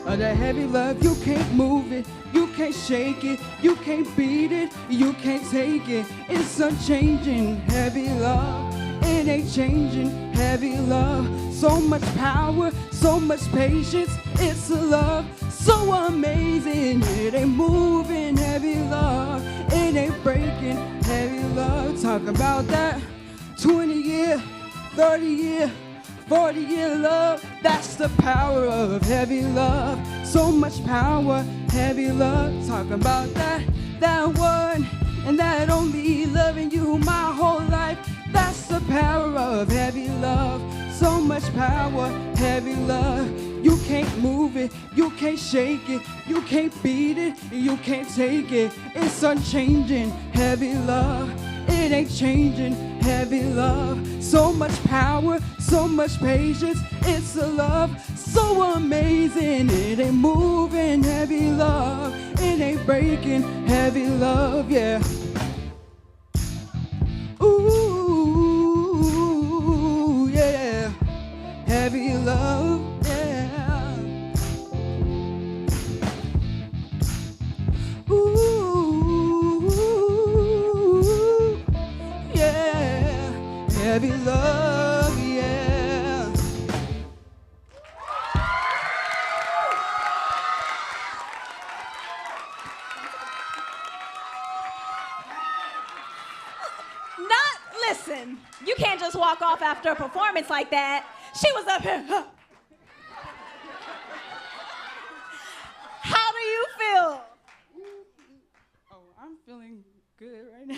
of that heavy love. You can't move it, you can't shake it, you can't beat it, you can't take it. It's unchanging, heavy love. It ain't changing, heavy love. So much power, so much patience. It's a love so amazing. It ain't moving, heavy love. It ain't breaking, heavy love. Talk about that 20-year, 30-year, 40-year love. That's the power of heavy love. So much power, heavy love. Talk about that one and that only, loving you my whole life. That's the power of heavy love. So much power, heavy love. You can't move it, you can't shake it, you can't beat it, you can't take it. It's unchanging, heavy love. It ain't changing, heavy love. So much power, so much patience. It's a love so amazing. It ain't moving, heavy love. It ain't breaking, heavy love, yeah. Ooh, yeah. Heavy love, yeah. Ooh, yeah. Heavy love, yeah. Listen, you can't just walk off after a performance like that. She was up here. How do you feel? Oh, I'm feeling good right now.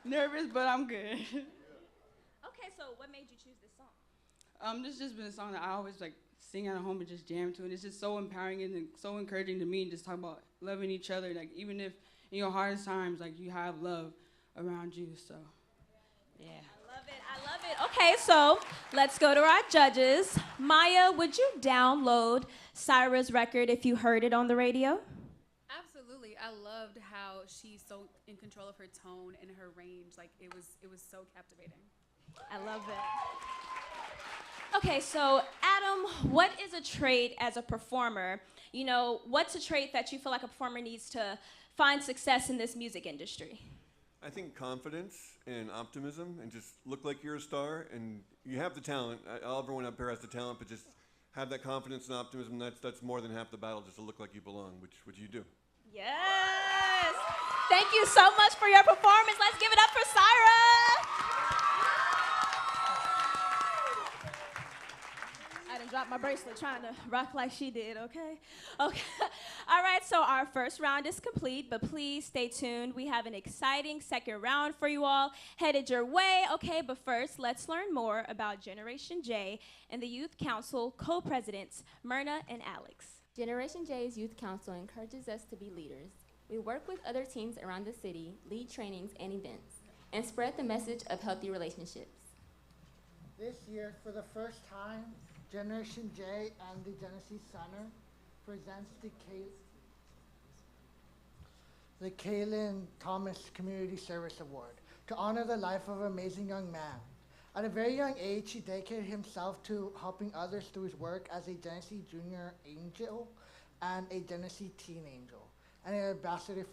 Nervous, but I'm good. Okay, so what made you choose this song? This has just been a song that I always like sing at home and just jam to, and it's just so empowering and so encouraging to me, and just talk about loving each other, like even if in your hardest times, like you have love around you, so yeah. I love it. Okay, so let's go to our judges. Maya, would you download Syra's record if you heard it on the radio? Absolutely. I loved how she's so in control of her tone and her range. Like it was so captivating. I love it. Okay, so Adam, what is a trait as a performer? You know, what's a trait that you feel like a performer needs to find success in this music industry? I think confidence and optimism, and just look like you're a star, and you have the talent. Everyone up here has the talent, but just have that confidence and optimism. That's more than half the battle, just to look like you belong, which you do. Yes. Thank you so much for your performance. Let's give it up for Syra. I done dropped my bracelet trying to rock like she did, okay? Okay. All right, so our first round is complete, but please stay tuned. We have an exciting second round for you all headed your way. Okay, but first, let's learn more about Generation J and the Youth Council co-presidents, Myrna and Alex. Generation J's Youth Council encourages us to be leaders. We work with other teams around the city, lead trainings and events, and spread the message of healthy relationships. This year, for the first time, Jeneration J and the Jenesse Center presents the Kaylin Thomas Community Service Award to honor the life of an amazing young man. At a very young age, he dedicated himself to helping others through his work as a Jenesse Junior Angel and a Jenesse Teen Angel, and an ambassador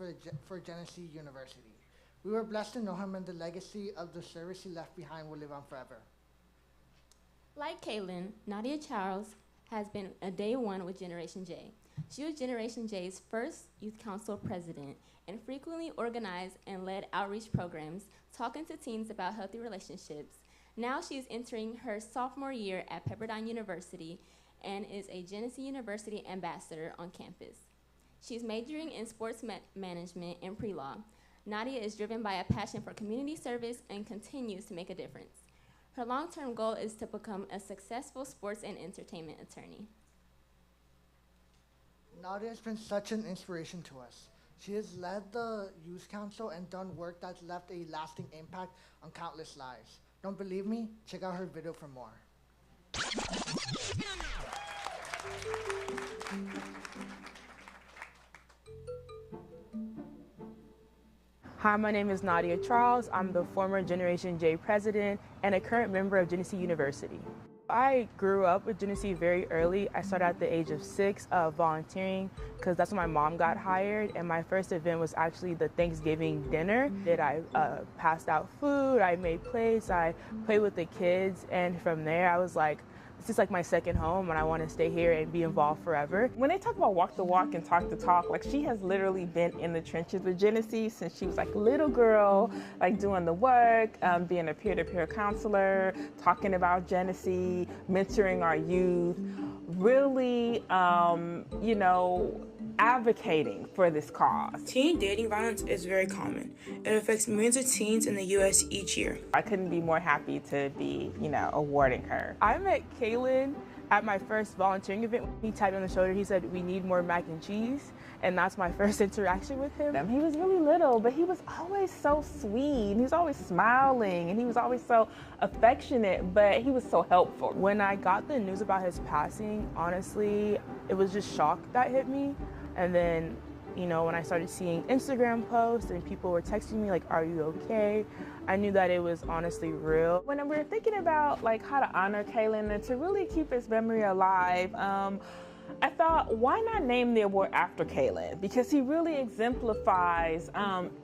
for Jenesse University. We were blessed to know him, and the legacy of the service he left behind will live on forever. Like Kaylin, Nadia Charles has been a day one with Generation J. She was Generation J's first Youth Council president and frequently organized and led outreach programs, talking to teens about healthy relationships. Now she is entering her sophomore year at Pepperdine University and is a Jenesse University ambassador on campus. She's majoring in sports management and pre-law. Nadia is driven by a passion for community service and continues to make a difference. Her long-term goal is to become a successful sports and entertainment attorney. Nadia has been such an inspiration to us. She has led the Youth Council and done work that's left a lasting impact on countless lives. Don't believe me? Check out her video for more. Hi, my name is Nadia Charles. I'm the former Generation J president and a current member of Jenesse University. I grew up with Jenesse very early. I started at the age of 6 volunteering because that's when my mom got hired, and my first event was actually the Thanksgiving dinner. I passed out food, I made plates, I played with the kids, and from there I was like, this is like my second home and I want to stay here and be involved forever. When they talk about walk the walk and talk the talk, like she has literally been in the trenches with Jenesse since she was like a little girl, like doing the work, being a peer-to-peer counselor, talking about Jenesse, mentoring our youth, really, advocating for this cause. Teen dating violence is very common. It affects millions of teens in the U.S. each year. I couldn't be more happy to be, awarding her. I met Kaylin at my first volunteering event. He tapped me on the shoulder, he said, "We need more mac and cheese." And that's my first interaction with him. He was really little, but he was always so sweet. He was always smiling, and he was always so affectionate, but he was so helpful. When I got the news about his passing, honestly, it was just shock that hit me. And then, when I started seeing Instagram posts and people were texting me like, "Are you okay?" I knew that it was honestly real. When we were thinking about how to honor Kaylin and to really keep his memory alive, I thought, why not name the award after Kaylin? Because he really exemplifies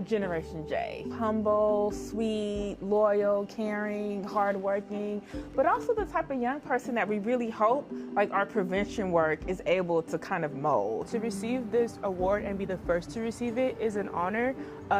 Generation J. Humble, sweet, loyal, caring, hardworking, but also the type of young person that we really hope our prevention work is able to kind of mold. To receive this award and be the first to receive it is an honor,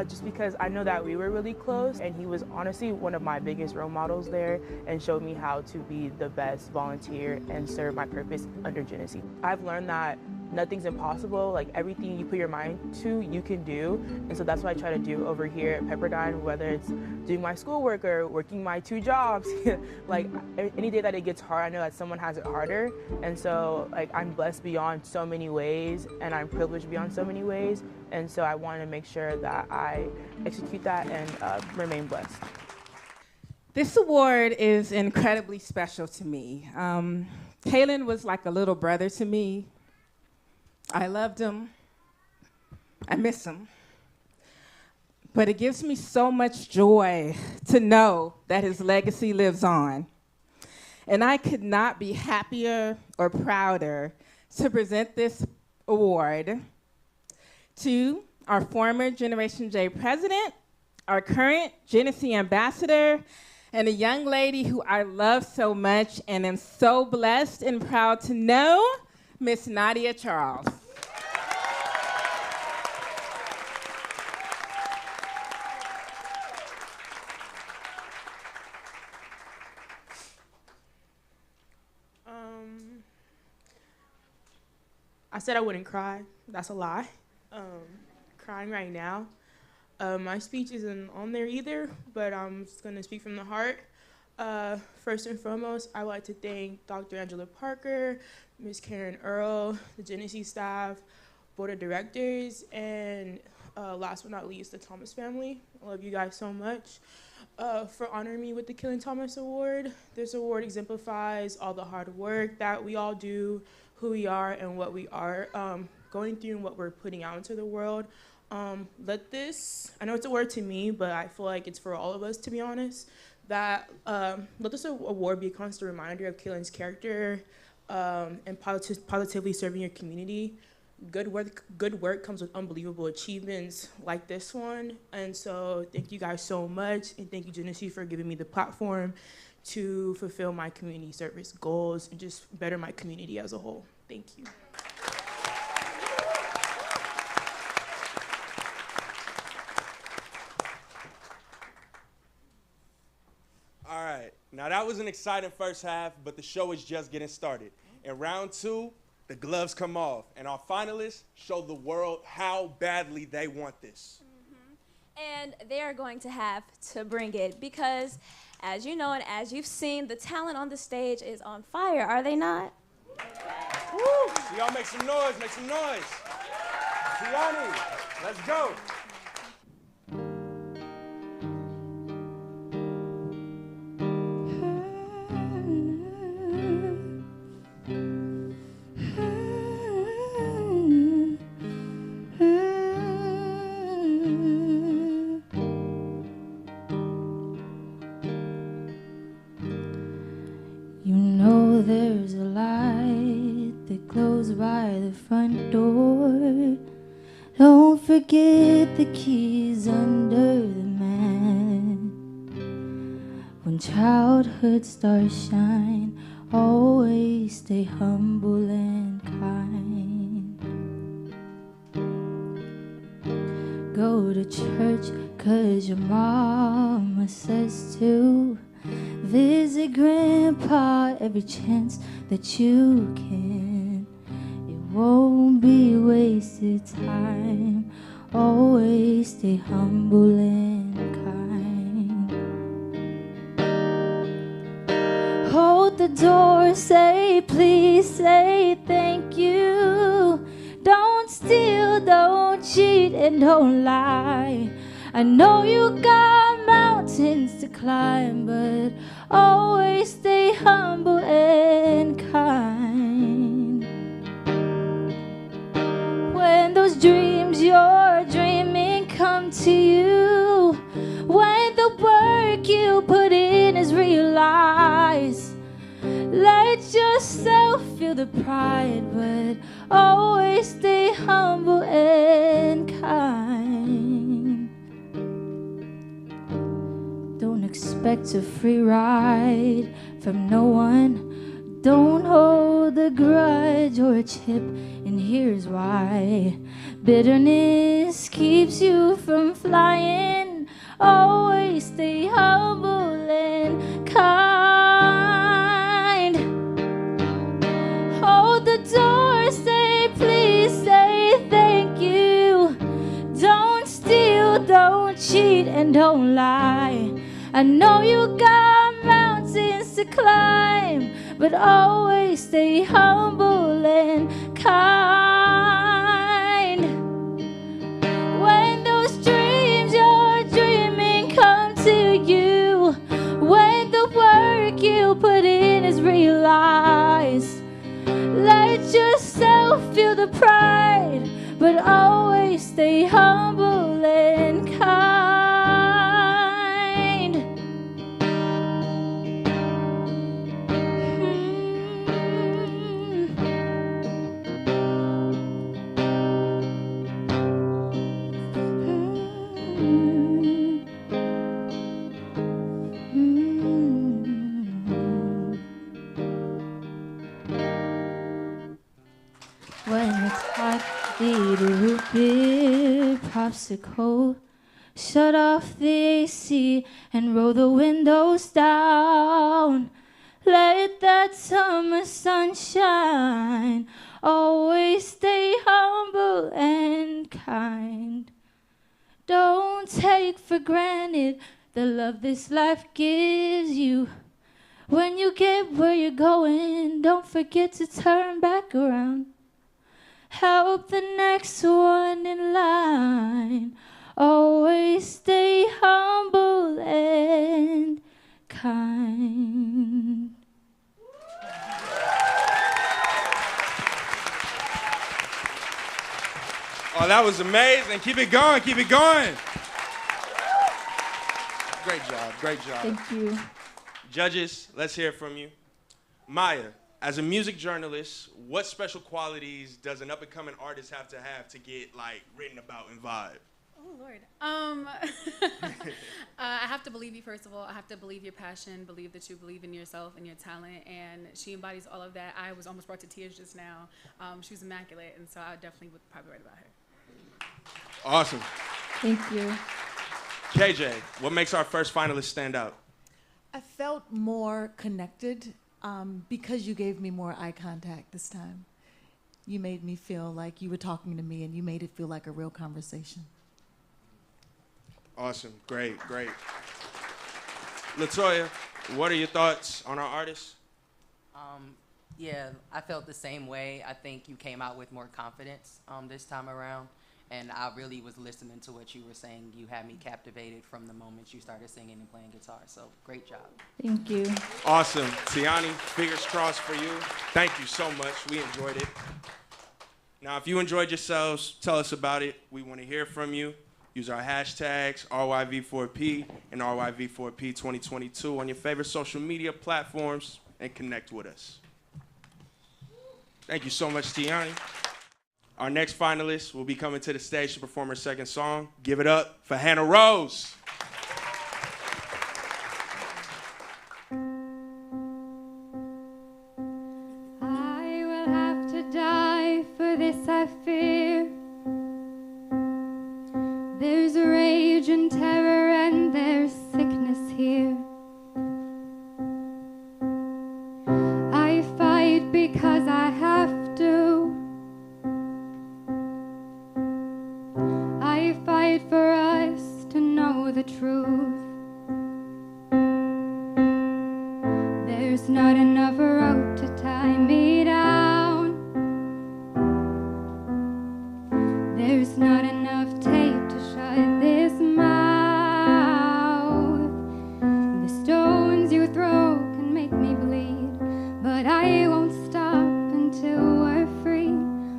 just because I know that we were really close, and he was honestly one of my biggest role models there and showed me how to be the best volunteer and serve my purpose under Jenesse. I've learned that nothing's impossible. Everything you put your mind to, you can do. And so that's what I try to do over here at Pepperdine, whether it's doing my schoolwork or working my 2 jobs. Any day that it gets hard, I know that someone has it harder. And so I'm blessed beyond so many ways, and I'm privileged beyond so many ways. And so I want to make sure that I execute that and remain blessed. This award is incredibly special to me. Kaylin was like a little brother to me. I loved him. I miss him. But it gives me so much joy to know that his legacy lives on. And I could not be happier or prouder to present this award to our former Generation J president, our current Jenesse ambassador, and a young lady who I love so much and am so blessed and proud to know, Miss Nadia Charles. I said I wouldn't cry. That's a lie. Crying right now. My speech isn't on there either, but I'm just going to speak from the heart. First and foremost, I would like to thank Dr. Angela Parker, Ms. Karen Earl, the Jenesse staff, board of directors, and last but not least, the Thomas family. I love you guys so much for honoring me with the Killing Thomas Award. This award exemplifies all the hard work that we all do, who we are, and what we are going through and what we're putting out into the world. Let this, I know it's a word to me, but I feel like it's for all of us, to be honest, that let this award be a constant reminder of Kaylin's character and positively serving your community. Good work comes with unbelievable achievements like this one. And so thank you guys so much. And thank you, Jenesse, for giving me the platform to fulfill my community service goals and just better my community as a whole. Thank you. All right, now that was an exciting first half, but the show is just getting started. In round two, the gloves come off, and our finalists show the world how badly they want this. And they are going to have to bring it because, as you know and as you've seen, the talent on the stage is on fire, are they not? Woo! So y'all make some noise, make some noise. Tiani, let's go. You know there's a light that glows by the front door. Don't forget the keys under the mat. When childhood stars shine, always stay humble and kind. Go to church 'cause your mama says to. Visit Grandpa every chance that you can. It won't be wasted time. Always stay humble and kind. Hold the door, say please, say thank you. Don't steal, don't cheat, and don't lie. I know you got mountains to climb, but always stay humble and kind. When those dreams you're dreaming come to you, when the work you put in is realized, let yourself feel the pride, but always stay humble and kind. Don't expect a free ride from no one. Don't hold a grudge or a chip, and here's why. Bitterness keeps you from flying. Always stay humble and kind. Hold the door, say please, say thank you. Don't steal, don't cheat, and don't lie. I know you got mountains to climb, but always stay humble and kind. When those dreams you're dreaming come to you, when the work you put in is realized, let yourself feel the pride, but always stay humble and kind. Eat a root beer popsicle. Shut off the AC and roll the windows down. Let that summer sun shine. Always stay humble and kind. Don't take for granted the love this life gives you. When you get where you're going, don't forget to turn back around. Help the next one in line. Always stay humble and kind. Oh, that was amazing. Keep it going, keep it going. Great job, great job. Thank you. Judges, let's hear from you. Maya, as a music journalist, what special qualities does an up-and-coming artist have to get, like, written about in Vibe? Oh, Lord. I have to believe you, first of all. I have to believe your passion, believe that you believe in yourself and your talent, and she embodies all of that. I was almost brought to tears just now. She was immaculate, and so I definitely would probably write about her. Awesome. Thank you. KJ, what makes our first finalist stand out? I felt more connected because you gave me more eye contact this time. You made me feel like you were talking to me, and you made it feel like a real conversation. Awesome. Great, great. LaToya, what are your thoughts on our artists? Yeah, I felt the same way. I think you came out with more confidence this time around. And I really was listening to what you were saying. You had me captivated from the moment you started singing and playing guitar. So great job. Thank you. Awesome. Tiani, fingers crossed for you. Thank you so much. We enjoyed it. Now, if you enjoyed yourselves, tell us about it. We want to hear from you. Use our hashtags, RYV4P and RYV4P 2022 on your favorite social media platforms and connect with us. Thank you so much, Tiani. Our next finalist will be coming to the stage to perform her second song. Give it up for Hannah Rose. I will have to die for this, I fear. There's rage and terror and there's sickness here. I fight because I have to. I fight for us to know the truth. There's not enough rope to tie me down. There's not enough tape to shut this mouth. The stones you throw can make me bleed, but I won't stop until we're free.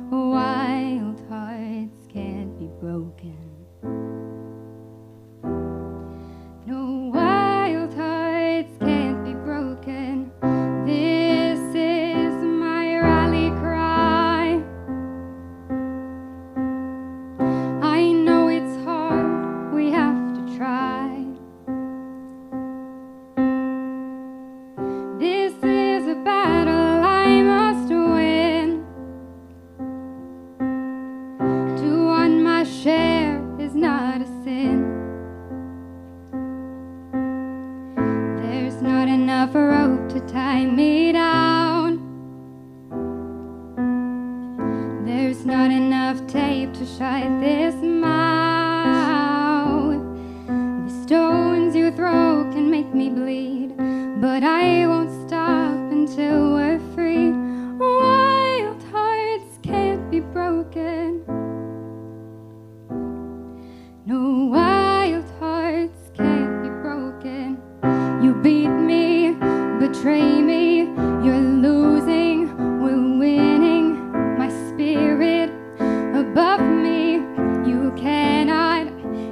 Wild hearts can't be broken. No, wild hearts can't be broken. This is my rally cry. I know it's hard, we have to try. This is a battle I must win. To want my share is not a sin. There's not enough rope to tie me down. There's not enough tape to shut this mouth. The stones you throw can make me bleed, but I won't stop until we're free. Wild hearts can't be broken. No, wild hearts can't be broken. You beat me, betray me, you're losing, we're winning. My spirit above me, you cannot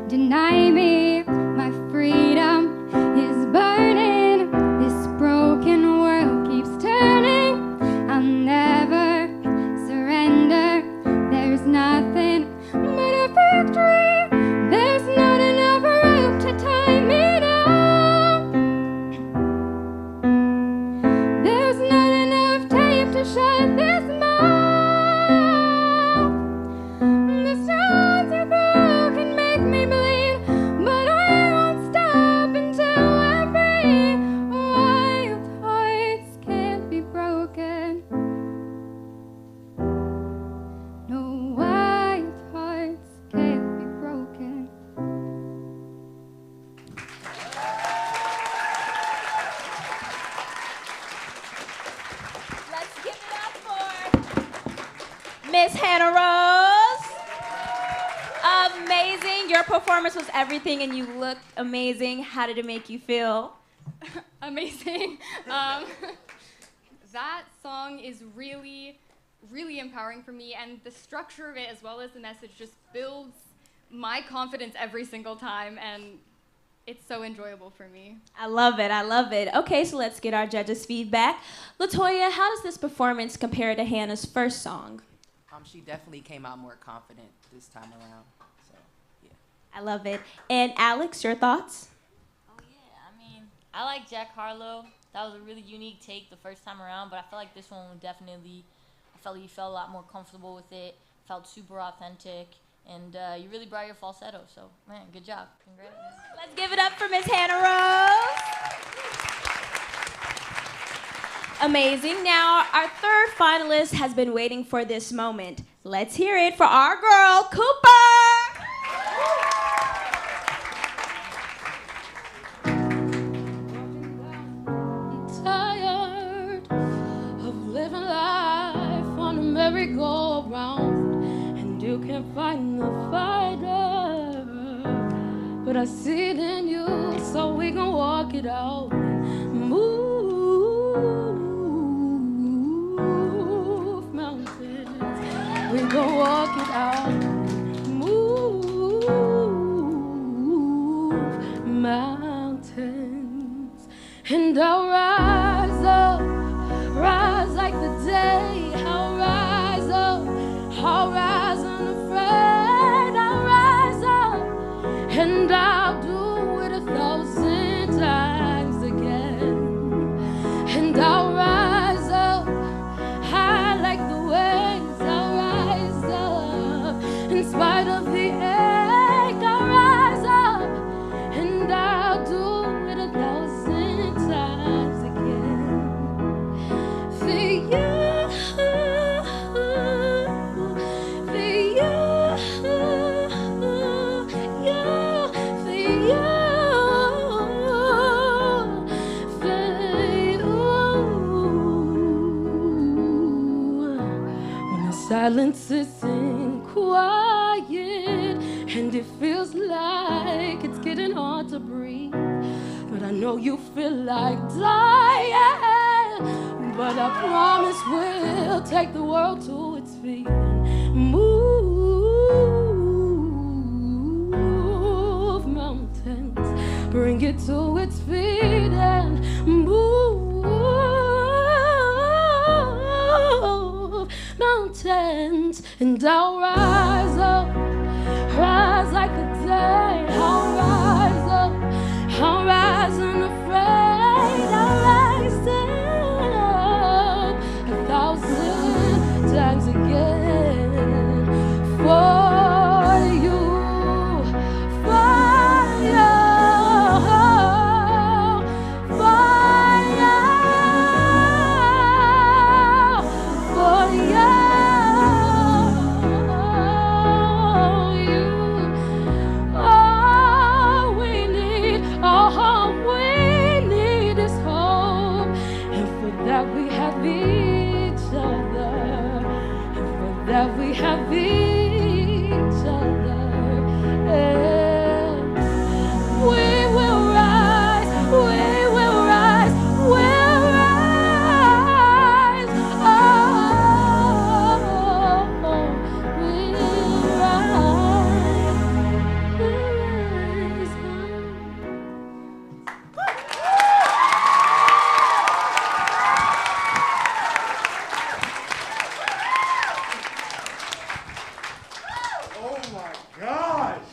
deny me. My freedom is burning, this broken world keeps turning. I'll never surrender, there's nothing but a victory. There's not enough rope to tie me down. There's not enough tape to shut this mouth. Miss Hannah Rose. Amazing. Your performance was everything and you looked amazing. How did it make you feel? Amazing. That song is really, really empowering for me, and the structure of it as well as the message just builds my confidence every single time, and it's so enjoyable for me. I love it. I love it. Okay, so let's get our judges' feedback. LaToya, how does this performance compare to Hannah's first song? She definitely came out more confident this time around. So, yeah. I love it. And Alex, your thoughts? I like Jack Harlow. That was a really unique take the first time around, but I felt like this one definitely, I felt like you felt a lot more comfortable with it, felt super authentic, and you really brought your falsetto, so, man, good job. Congrats. Let's give it up for Miss Hannah Rose. Amazing. Now, our third finalist has been waiting for this moment. Let's hear it for our girl, Cooper. Tired of living life on a merry-go-round, and you can't find the fighter, but I see it in you, so we gon' walk it out. Move mountains, we gon' walk it out. Move mountains, and I'll rise like the day. I'll rise up, I'll rise unafraid. I'll rise up, and I'll do it 1,000 times again. And I'll rise up, high like the waves. I'll rise up, in spite of the ache. I'll rise up, and I'll do it 1,000 times again. For you, for you, for you, when the silence isn't quiet and it feels like it's getting hard to breathe, but I know you feel like dying, but I promise we'll take the world to its feet and move mountains, bring it to its feet and move mountains. And I'll rise up, rise like the day. I'll rise up, I'll rise unafraid. I'll rise up 1,000 times again for you, for you, for you, for you. All we need is hope, and for that we have each other, and for that we have each other. Yeah. We will rise, we will rise, we'll rise. Oh, we'll rise. Oh my gosh!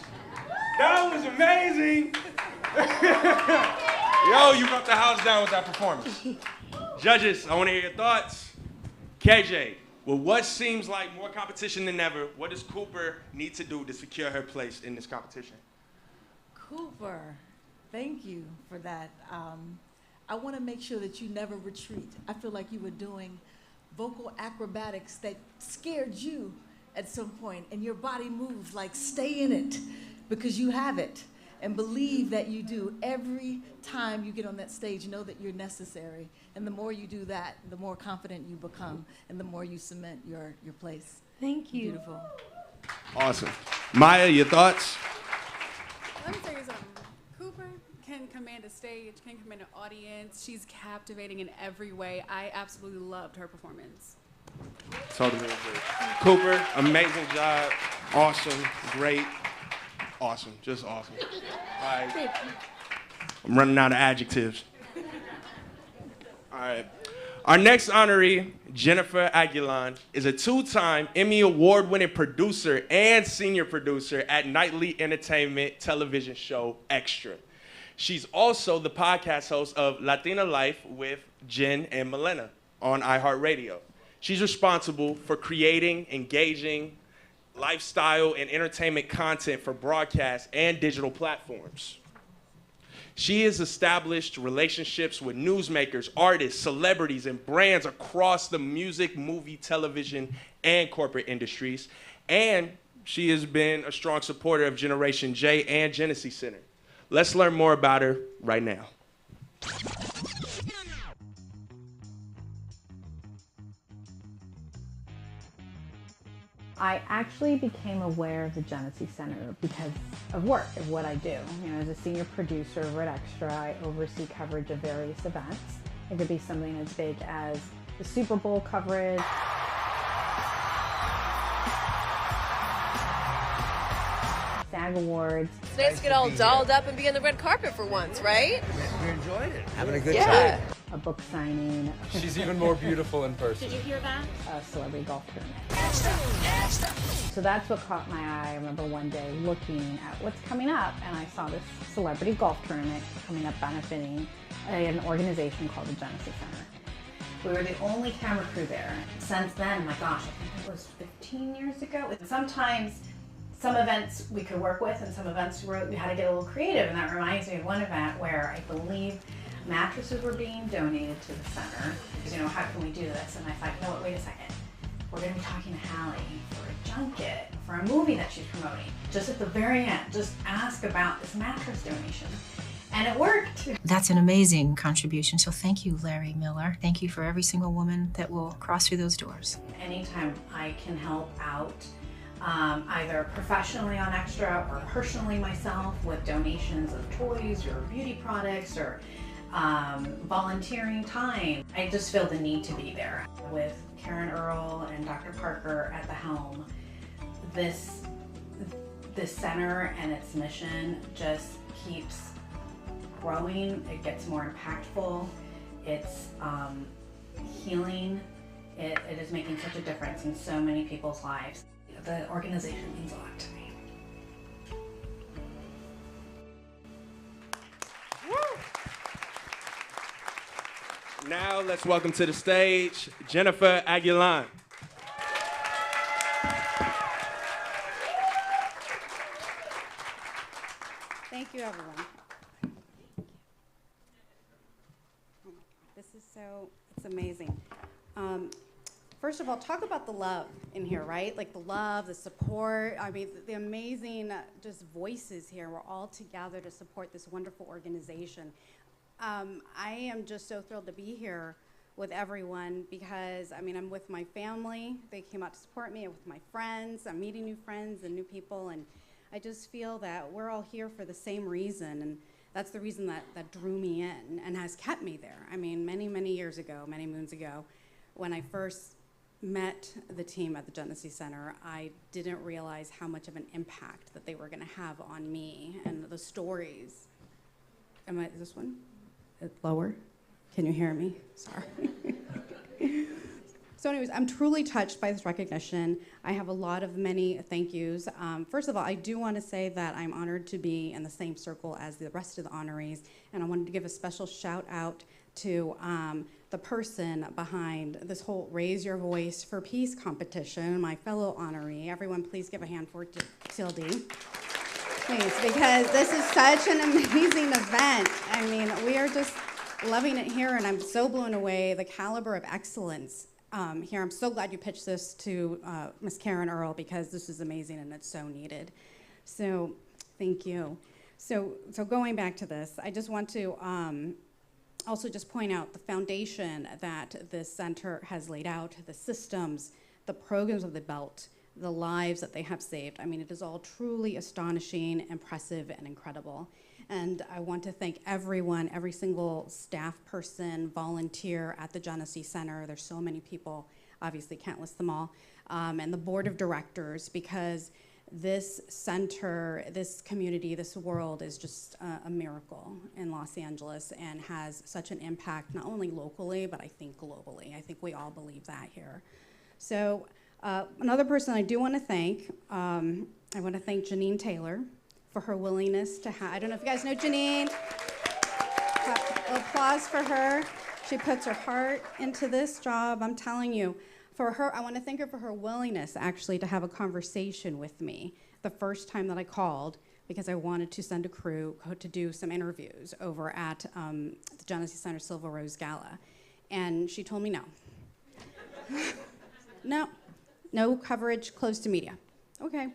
That was amazing! Yo, you brought the house down with that performance. Judges, I want to hear your thoughts. KJ, with what seems like more competition than ever, what does Cooper need to do to secure her place in this competition? Cooper, thank you for that. I want to make sure that you never retreat. I feel like you were doing vocal acrobatics that scared you at some point, and your body moved like stay in it because you have it. and believe that you do. Every time you get on that stage, know that you're necessary. And the more you do that, the more confident you become, and the more you cement your place. Thank you. Beautiful. Awesome. Maya, your thoughts? Let me tell you something. Cooper can command a stage, can command an audience. She's captivating in every way. I absolutely loved her performance. Totally agree. Cooper, amazing job. Awesome. Great. Awesome. Just awesome. Like, I'm running out of adjectives. All right. Our next honoree, Jennifer Aguilan, is a two-time Emmy Award-winning producer and senior producer at nightly entertainment television show Extra. She's also the podcast host of Latina Life with Jen and Milena on iHeartRadio. She's responsible for creating engaging lifestyle and entertainment content for broadcast and digital platforms. She has established relationships with newsmakers, artists, celebrities, and brands across the music, movie, television, and corporate industries. And she has been a strong supporter of Generation J and Jenesse Center. Let's learn more about her right now. I actually became aware of the Jenesse Center because of work, of what I do. You know, as a senior producer over at Extra, I oversee coverage of various events. It could be something as big as the Super Bowl coverage, SAG Awards. It's nice to get all dolled up and be on the red carpet for once, right? We enjoyed it. Having a good Yeah. time. A book signing. She's even more beautiful in person. Did you hear that? A celebrity golf tournament. So that's what caught my eye. I remember one day looking at what's coming up, and I saw this celebrity golf tournament coming up benefiting an organization called the Jenesse Center. We were the only camera crew there. Since then, my gosh, I think it was 15 years ago. Sometimes some events we could work with, and some events we had to get a little creative, and that reminds me of one event where I believe mattresses were being donated to the center. You know, how can we do this? And I thought, you know what, wait a second. We're gonna be talking to Hallie for a junket, for a movie that she's promoting. Just at the very end, just ask about this mattress donation. And it worked. That's an amazing contribution. So thank you, Larry Miller. Thank you for every single woman that will cross through those doors. Anytime I can help out, either professionally on Extra or personally myself with donations of toys or beauty products or volunteering time. I just feel the need to be there. With Karen Earl and Dr. Parker at the helm, this center and its mission just keeps growing. It gets more impactful. It's healing. It is making such a difference in so many people's lives. The organization means a lot to me. Now let's welcome to the stage Jennifer Aguilan. Thank you, everyone. This is it's amazing. First of all, talk about the love in here, right? Like the love, the support. I mean, the amazing just voices here. We're all together to support this wonderful organization. I am just so thrilled to be here with everyone because, I mean, I'm with my family. They came out to support me. I'm with my friends. I'm meeting new friends and new people. And I just feel that we're all here for the same reason. And that's the reason that drew me in and has kept me there. I mean, many, many years ago, many moons ago, when I first met the team at the Jenesse Center, I didn't realize how much of an impact that they were going to have on me and the stories. Is this one? Lower? Can you hear me? Sorry. So anyways, I'm truly touched by this recognition. I have a lot of many thank yous. First of all, I do want to say that I'm honored to be in the same circle as the rest of the honorees, and I wanted to give a special shout out to the person behind this whole Raise Your Voice for Peace competition, my fellow honoree. Everyone please give a hand for Tildy. Please, because this is such an amazing event. I mean, we are just loving it here, and I'm so blown away the caliber of excellence here. I'm so glad you pitched this to Miss Karen Earl because this is amazing and it's so needed. So, thank you. So going back to this, I just want to also just point out the foundation that this center has laid out, the systems, the programs of the belt, the lives that they have saved. I mean, it is all truly astonishing, impressive, and incredible. And I want to thank everyone, every single staff person, volunteer at the Jenesse Center. There's so many people, obviously can't list them all, and the board of directors, because this center, this community, this world is just a miracle in Los Angeles and has such an impact, not only locally, but I think globally. I think we all believe that here. So another person I do want to thank, I want to thank Janine Taylor for her willingness to have, I don't know if you guys know Janine. Applause for her. She puts her heart into this job, I'm telling you. For her, I want to thank her for her willingness actually to have a conversation with me the first time that I called, because I wanted to send a crew to do some interviews over at the Jenesse Center Silver Rose Gala. And she told me no. No coverage, closed to media. Okay.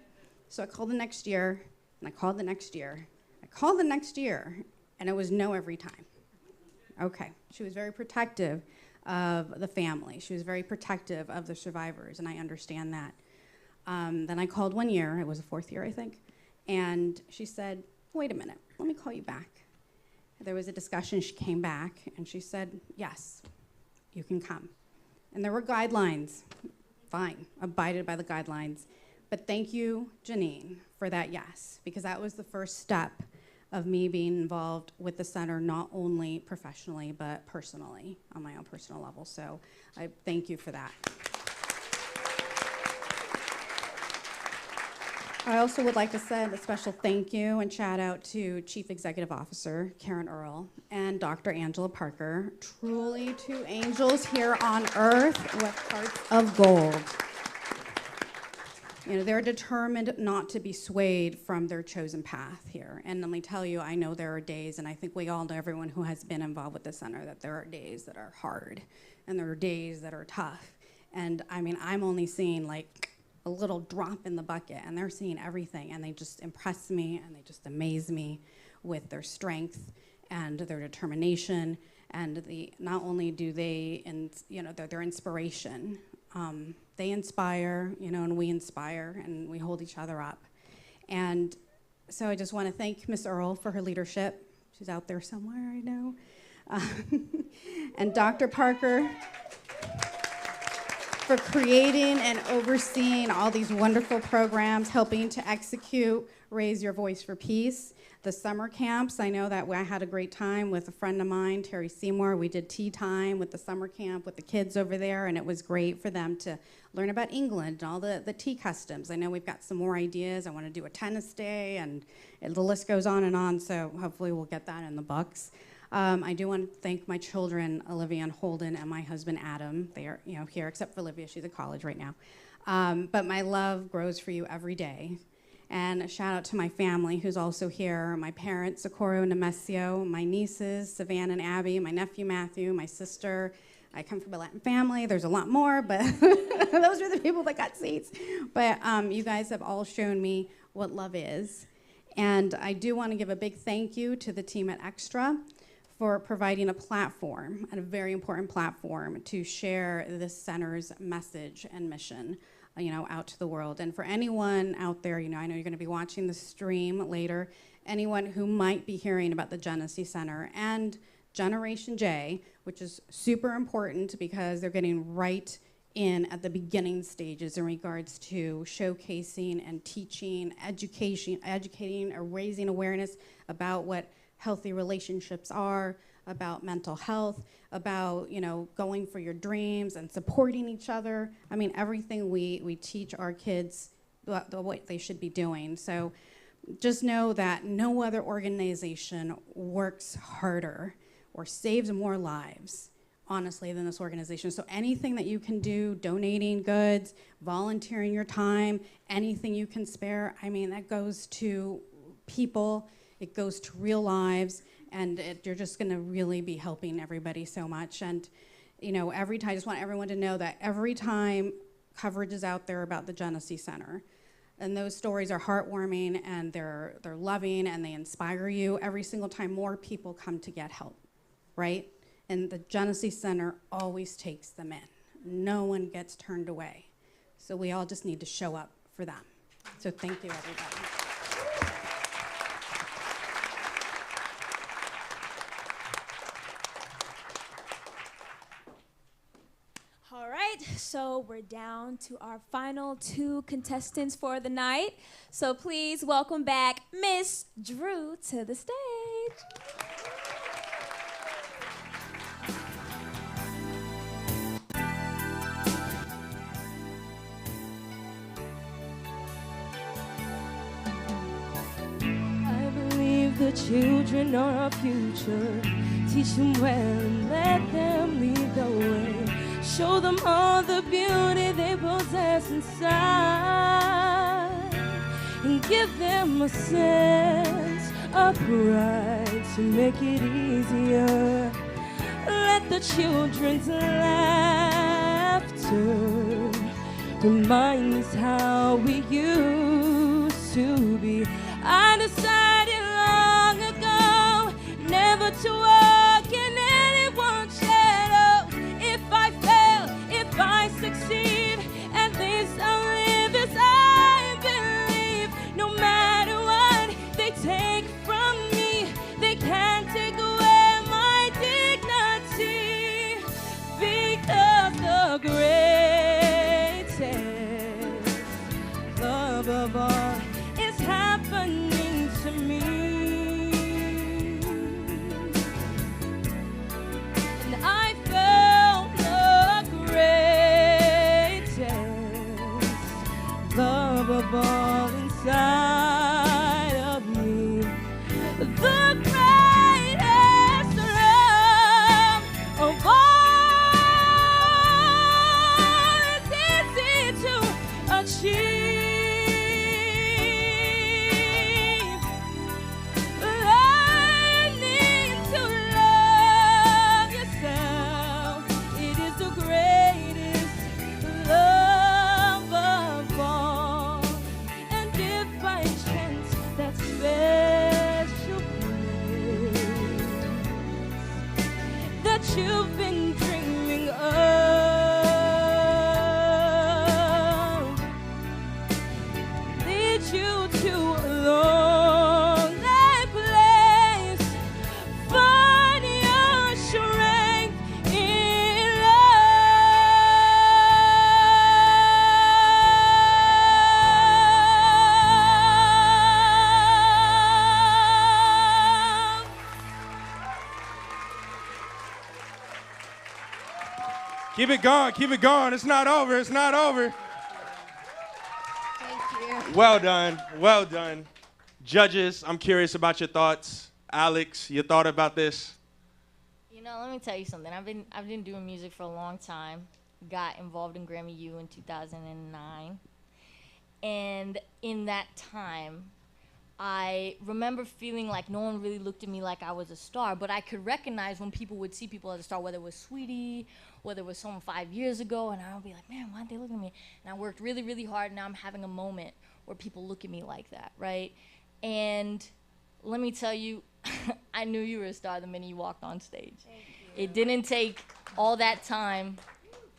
So I called the next year, and I called the next year. I called the next year, and it was no every time. Okay. She was very protective of the family. She was very protective of the survivors, and I understand that. Then I called one year, it was the 4th year, I think, and she said, wait a minute, let me call you back. There was a discussion, she came back, and she said, yes, you can come. And there were guidelines, fine, abided by the guidelines, but thank you, Janine, for that yes, because that was the first step of me being involved with the center, not only professionally, but personally, on my own personal level. So I thank you for that. I also would like to send a special thank you and shout out to Chief Executive Officer Karen Earl and Dr. Angela Parker, truly two angels here on earth with hearts of gold. You know, they're determined not to be swayed from their chosen path here. And let me tell you, I know there are days, and I think we all know, everyone who has been involved with the center, that there are days that are hard, and there are days that are tough. And I mean, I'm only seeing like a little drop in the bucket, and they're seeing everything, and they just impress me, and they just amaze me with their strength and their determination, and not only do they, and you know, their inspiration. They inspire, you know, and we inspire, and we hold each other up. And so I just want to thank Miss Earl for her leadership. She's out there somewhere, I know. And Dr. Parker for creating and overseeing all these wonderful programs, helping to execute Raise Your Voice for Peace. The summer camps, I know that I had a great time with a friend of mine, Terry Seymour. We did tea time with the summer camp with the kids over there, and it was great for them to learn about England and all the tea customs. I know we've got some more ideas. I want to do a tennis day, and the list goes on, so hopefully we'll get that in the books. I do want to thank my children, Olivia and Holden, and my husband, Adam. They are, you know, here, except for Olivia, she's at college right now. But my love grows for you every day. And a shout out to my family who's also here, my parents, Socorro and Nemesio, my nieces, Savannah and Abby, my nephew, Matthew, my sister. I come from a Latin family. There's a lot more, but those are the people that got seats. But you guys have all shown me what love is. And I do want to give a big thank you to the team at Extra for providing a platform, and a very important platform, to share this center's message and mission, you know, out to the world. And for anyone out there, you know, I know you're going to be watching the stream later, anyone who might be hearing about the Jenesse Center and Jeneration J, which is super important because they're getting right in at the beginning stages in regards to showcasing and teaching, educating or raising awareness about what healthy relationships are, about mental health, about, you know, going for your dreams and supporting each other. I mean, everything we teach our kids what they should be doing. So just know that no other organization works harder or saves more lives, honestly, than this organization. So anything that you can do, donating goods, volunteering your time, anything you can spare, I mean, that goes to people, it goes to real lives, and you're just gonna really be helping everybody so much. And you know, every time, I just want everyone to know that every time coverage is out there about the Jenesse Center, And those stories are heartwarming, and they're loving, and they inspire you every single time more people come to get help, right? And the Jenesse Center always takes them in. No one gets turned away. So we all just need to show up for them. So thank you, everybody. All right, so we're down to our final 2 contestants for the night. So please welcome back Miss Drew to the stage. I believe the children are our future. Teach them well and let them lead the way. Show them all the beauty they possess inside, and give them a sense of pride to make it easier. Let the children's laughter remind us how we used to be. I decided long ago never to walk in anyone's shadow. If I fail, if I succeed, at least I'll live as I believe. No matter what they take from me, they can't take away my dignity, because the greatest love of all is happening to me. And I felt the greatest love of all inside of me. The greatest love of all is easy to achieve. Learning to love yourself, it is the greatest love of all. And if by chance that special place that you've been dreaming of leads you to a lonely place, find your strength in love. Keep it going, keep it going. It's not over, it's not over. Thank you. Well done, well done. Judges, I'm curious about your thoughts. Alex, your thought about this? You know, let me tell you something. I've been doing music for a long time. Got involved in Grammy U in 2009. And in that time, I remember feeling like no one really looked at me like I was a star, but I could recognize when people would see people as a star, whether it was Sweetie, whether it was someone 5 years ago, and I would be like, man, why aren't they looking at me? And I worked really, really hard, and now I'm having a moment where people look at me like that, right? And let me tell you, I knew you were a star the minute you walked on stage. It didn't take all that time,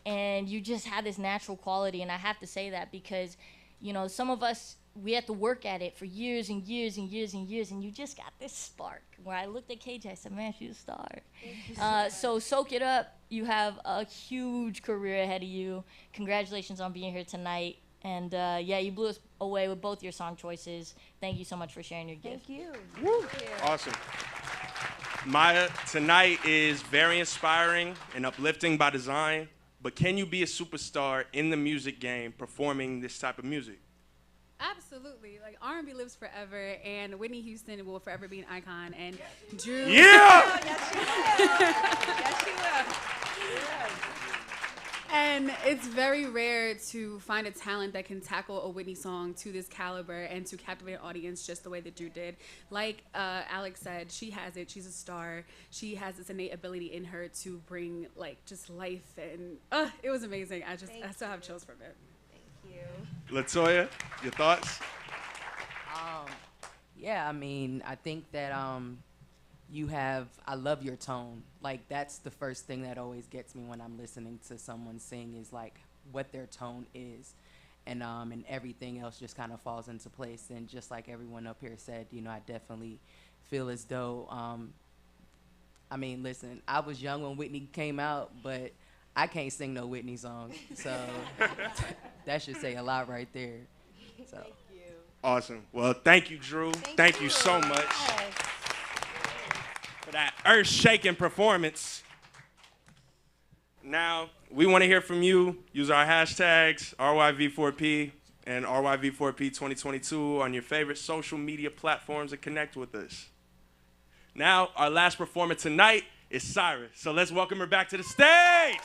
and you just had this natural quality, and I have to say that because, you know, some of us, we had to work at it for years and years and years and years, and you just got this spark where I looked at KJ, I said, man, she's a star. So soak it up. You have a huge career ahead of you. Congratulations on being here tonight. And yeah, you blew us away with both your song choices. Thank you so much for sharing your gift. Thank you. Awesome. Maya, tonight is very inspiring and uplifting by design, but can you be a superstar in the music game performing this type of music? Absolutely. Like, R&B lives forever, and Whitney Houston will forever be an icon. And Drew. Yeah! Yes, she will. And it's very rare to find a talent that can tackle a Whitney song to this caliber and to captivate an audience just the way that Drew did. Like Alex said, she has it. She's a star. She has this innate ability in her to bring, like, just life. And it was amazing. I still have chills from it. Thank you. Latoya, your thoughts? Yeah, I mean, I think that I love your tone. Like, that's the first thing that always gets me when I'm listening to someone sing is like what their tone is. And everything else just kind of falls into place. And just like everyone up here said, you know, I definitely feel as though, I mean, listen, I was young when Whitney came out, but I can't sing no Whitney song. So that should say a lot right there. So. Awesome. Well, thank you, Drew. Thank you so much for that earth-shaking performance. Now, we want to hear from you. Use our hashtags, RYV4P and RYV4P 2022 on your favorite social media platforms and connect with us. Now, our last performer tonight is Cyrus. So let's welcome her back to the stage.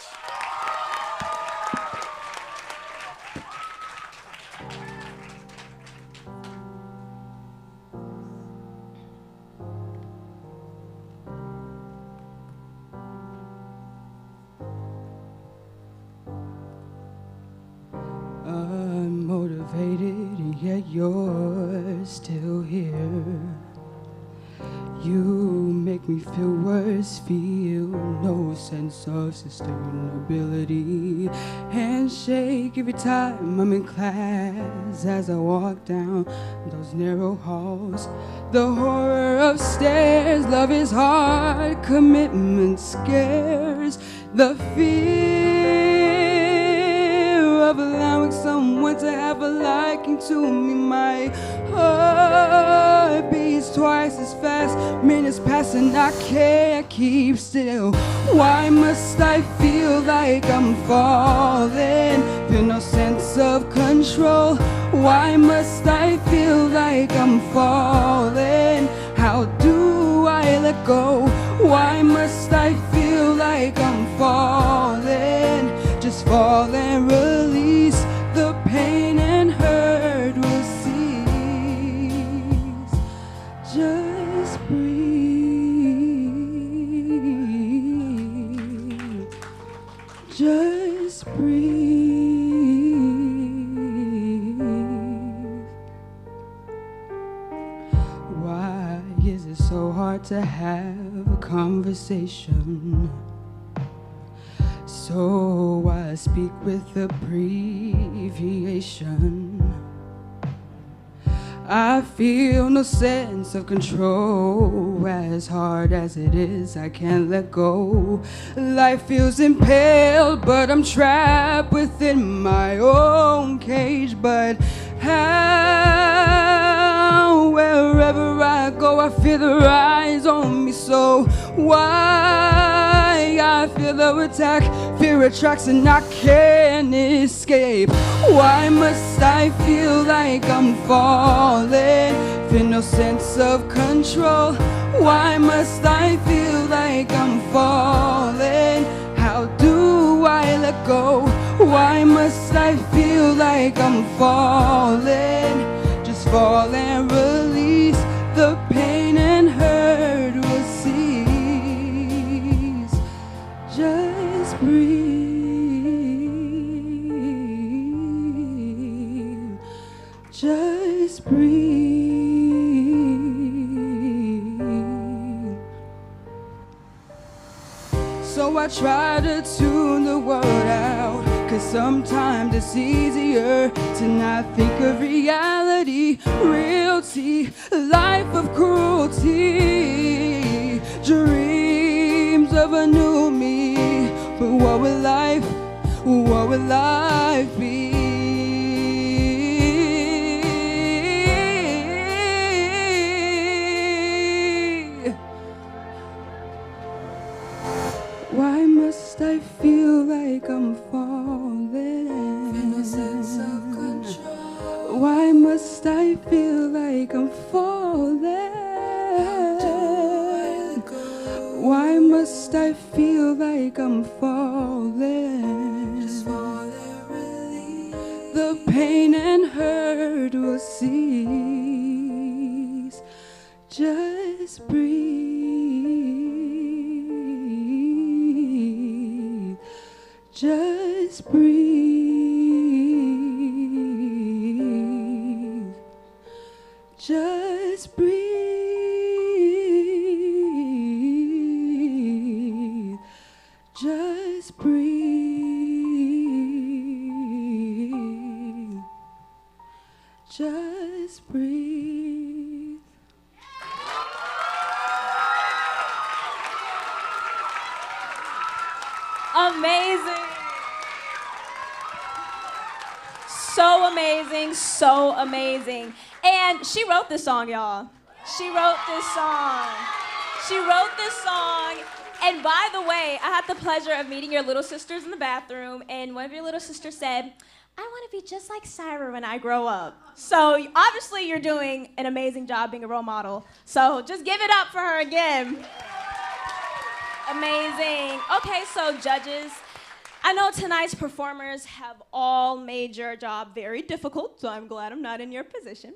Unmotivated, and yet you're still here. You make me feel worse, feel no sense of sustainability. Handshake every time I'm in class as I walk down those narrow halls. The horror of stairs, love is hard, commitment scares. The fear of allowing someone to have a liking to me. My heart beats twice as fast, minutes pass and I can't keep still. Why must I feel like I'm falling? Feel no sense of control. Why must I feel like I'm falling? How do I let go? Why must I feel like I'm falling? Just fall and release the pain and hurt will cease. Just breathe. Just breathe. Why is it so hard to have a conversation? So I speak with abbreviation. I feel no sense of control. As hard as it is, I can't let go. Life feels impaled, but I'm trapped within my own cage. But how? Wherever I go, I feel the rise on me. So why? I feel the attack, fear attracts and I can't escape. Why must I feel like I'm falling? Feel no sense of control. Why must I feel like I'm falling? How do I let go? Why must I feel like I'm falling? Just fall and release the pain and hurt will cease. Just breathe. Just breathe. So I try to tune the world out, 'cause sometimes it's easier to not think of reality, realty, life of cruelty, dreams of a new me. But what will life be? Why must I feel like I'm falling? Feel no sense of control. Why must I feel like I'm falling? Why must I feel like I'm falling? Just fall and release. The pain and hurt will cease. Just breathe. Just breathe. Just breathe. Just breathe. Just breathe. Amazing. So amazing, so amazing. And she wrote this song, y'all. She wrote this song. She wrote this song. And by the way, I had the pleasure of meeting your little sisters in the bathroom, and one of your little sisters said, I want to be just like Syra when I grow up. So obviously you're doing an amazing job being a role model. So just give it up for her again. Amazing. Okay, so judges, I know tonight's performers have all made your job very difficult, so I'm glad I'm not in your position.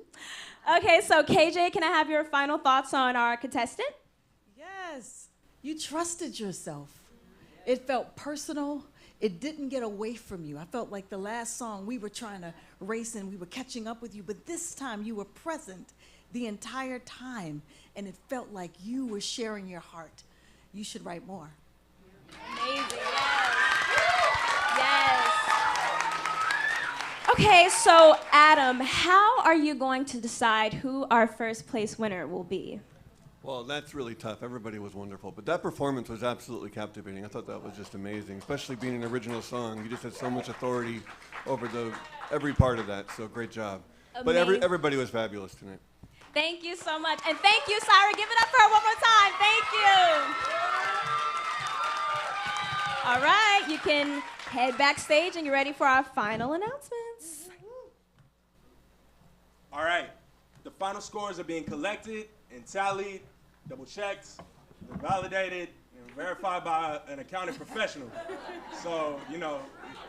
Okay, so KJ, can I have your final thoughts on our contestant? Yes, you trusted yourself. It felt personal. It didn't get away from you. I felt like the last song we were trying to race and we were catching up with you, but this time you were present the entire time, and it felt like you were sharing your heart. You should write more. Amazing, yes. Okay, so Adam, how are you going to decide who our first place winner will be? Well, that's really tough. Everybody was wonderful, but that performance was absolutely captivating. I thought that was just amazing, especially being an original song. You just had so much authority over every part of that, so great job. Amazing. But everybody was fabulous tonight. Thank you so much, and thank you, Syra. Give it up for her one more time. Thank you. All right, you can head backstage and get ready for our final announcements. All right, the final scores are being collected and tallied, double-checked, and validated, and verified by an accounting professional. So, you know,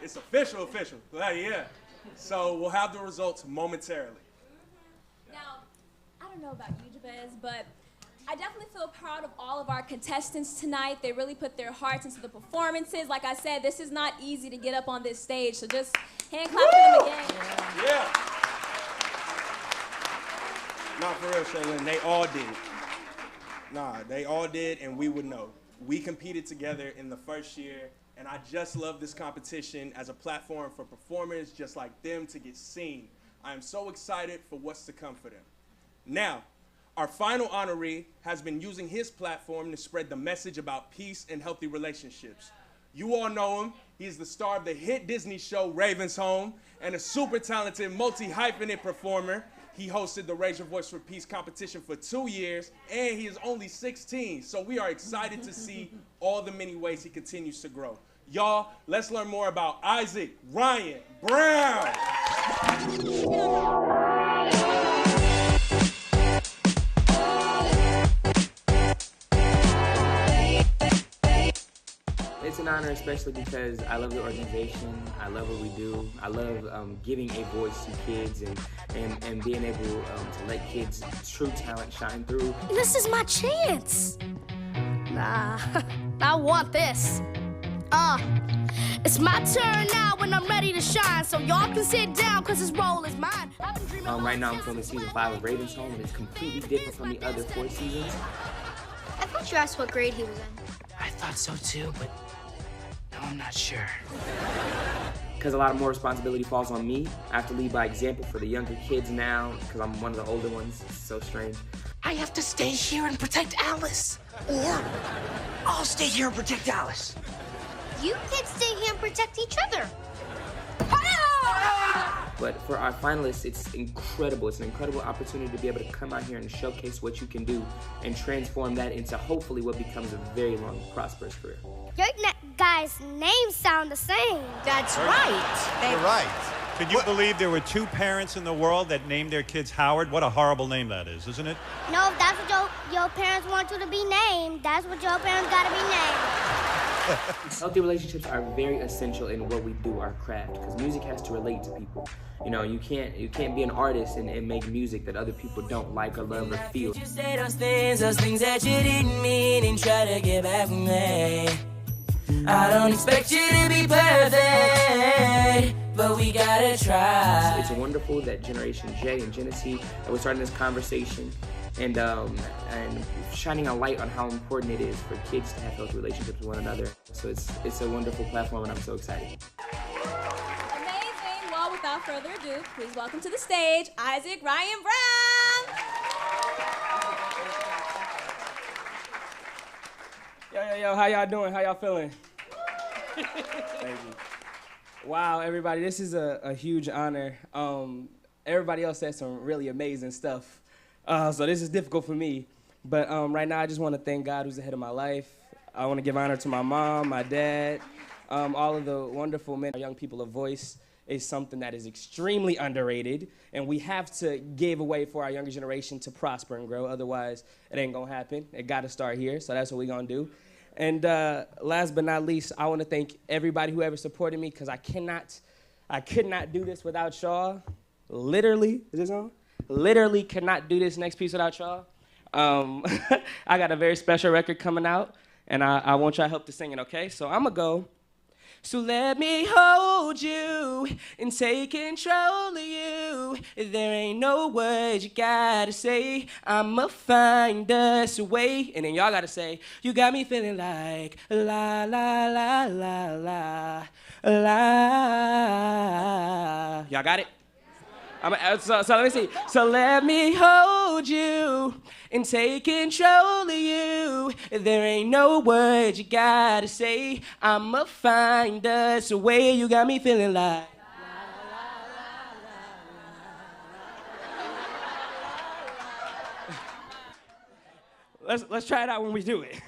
it's official. Yeah. So we'll have the results momentarily. Now, I don't know about you, Jabez, but I definitely feel proud of all of our contestants tonight. They really put their hearts into the performances. Like I said, this is not easy to get up on this stage, so just hand clap for them again. Yeah. Not for real, Shaylin. They all did. Nah, they all did, and we would know. We competed together in the first year, and I just love this competition as a platform for performers just like them to get seen. I am so excited for what's to come for them. Now, our final honoree has been using his platform to spread the message about peace and healthy relationships. You all know him. He's the star of the hit Disney show Raven's Home and a super talented multi-hyphenate performer. He hosted the Raise Your Voice for Peace competition for 2 years, and he is only 16, so we are excited to see all the many ways he continues to grow. Y'all, let's learn more about Isaac Ryan Brown. It's an honor, especially because I love the organization, I love what we do, I love giving a voice to kids and being able to let kids' true talent shine through. This is my chance. Nah, I want this. It's my turn now when I'm ready to shine, so y'all can sit down because this role is mine. Right now I'm filming season 5 of Raven's Home, and it's completely different from the other 4 seasons. I thought you asked what grade he was in. I thought so too, but no, I'm not sure. Because a lot of more responsibility falls on me. I have to lead by example for the younger kids now, because I'm one of the older ones. It's so strange. I have to stay here and protect Alice. Or I'll stay here and protect Alice. You kids stay here and protect each other. But for our finalists, it's incredible. It's an incredible opportunity to be able to come out here and showcase what you can do and transform that into hopefully what becomes a very long, prosperous career. Your guys' names sound the same. That's right. You're right. Could you believe there were 2 parents in the world that named their kids Howard? What a horrible name that is, isn't it? No, if that's what your parents want you to be named, that's what your parents gotta be named. Healthy relationships are very essential in what we do, our craft, because music has to relate to people. You know, you can't be an artist and make music that other people don't like or love or feel. You say those things that you didn't mean and try to get back from me. I don't expect you to be perfect, but we we gotta try. It's wonderful that Generation J and Jenesse that we're starting this conversation and shining a light on how important it is for kids to have healthy relationships with one another. So it's a wonderful platform, and I'm so excited. Amazing. Well, without further ado, please welcome to the stage Isaac Ryan Brown. Yo, how y'all doing? How y'all feeling? Thank you. Wow, everybody, this is a huge honor. Everybody else said some really amazing stuff, so this is difficult for me. But right now, I just want to thank God who's the head of my life. I want to give honor to my mom, my dad, all of the wonderful men. Young people, a voice is something that is extremely underrated, and we have to give a way for our younger generation to prosper and grow. Otherwise, it ain't gonna happen. It gotta start here, so that's what we're gonna do. And last but not least, I want to thank everybody who ever supported me, because I could not do this without y'all. Literally, is this on? Literally could not do this next piece without y'all. I got a very special record coming out, and I want y'all help to sing it, okay? So I'm gonna go. So let me hold you and take control of you. There ain't no words you gotta say. I'ma find us a way. And then y'all gotta say, you got me feeling like la la la la la la. Y'all got it? So let me see. So let me hold you and take control of you. There ain't no words you gotta say. I'ma find us a way. You got me feeling like. Let's try it out when we do it.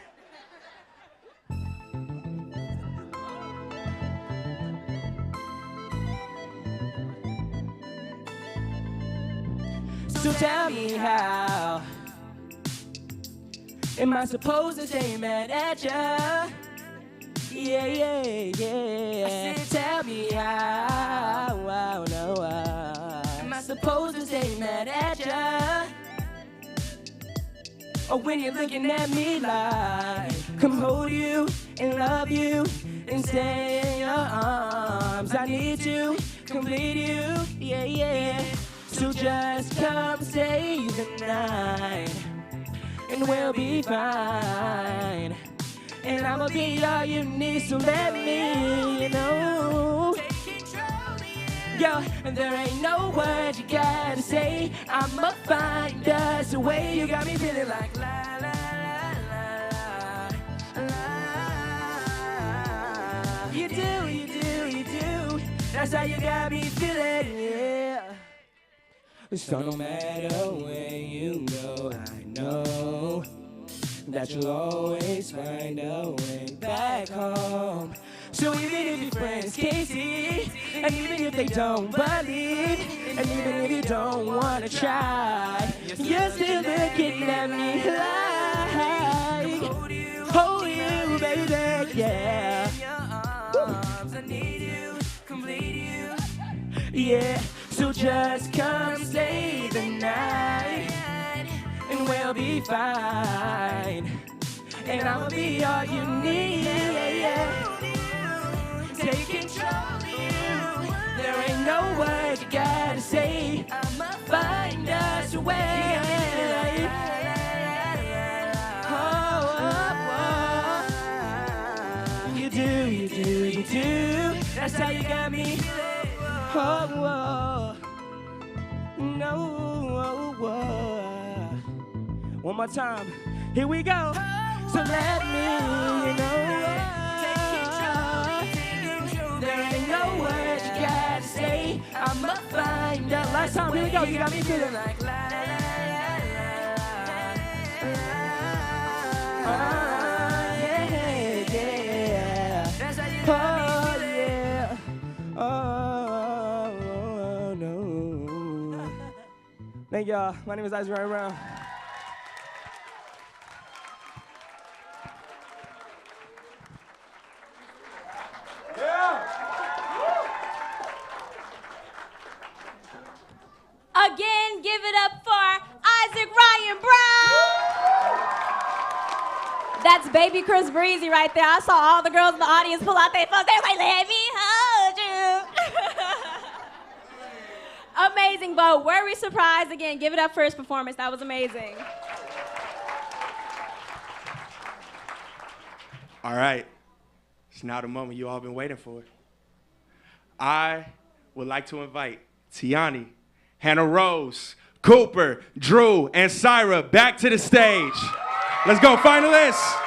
So tell me how am I supposed to stay mad at ya? Yeah, yeah, yeah. I said, tell me how, am I supposed to stay mad at ya? Or when you're looking at me like, come hold you and love you and stay in your arms. I need to complete you, yeah, yeah. So just come stay the night, and we'll be fine. And I'ma be all you need, so let me know. Yo, and there ain't no words you gotta say. I'ma find us a way. You got me feeling like la la la la la. You do, you do, you do. That's how you got me feeling, yeah. So no matter where you go, I know that you'll always find a way back home. So even if your friends can't see, and even if they don't believe, and even if you don't wanna try, you're still looking at me like, hold you, baby, yeah. I need you, complete you, yeah. So just come stay the night, and we'll be fine. And I'ma be all you need, yeah. Take control of you. There ain't no words you gotta say. I'ma find us a way. You do, you do, you do. That's how you got me. No. One more time. Here we go. So let me know. There ain't no words you gotta say. I'ma find out. Last time, here we go. You got me feeling like la la la la. Yeah, yeah. That's how you got me feeling. Oh, no. Thank y'all. My name is Isaac Ryan Brown. Again, give it up for Isaac Ryan Brown. That's baby Chris Breezy right there. I saw all the girls in the audience pull out their phones. They were like, let me hold you. amazing, but were we surprised? Again, give it up for his performance. That was amazing. All right. It's now the moment you all been waiting for. I would like to invite Tiani, Hannah Rose, Cooper, Drew, and Syra back to the stage. Let's go, finalists.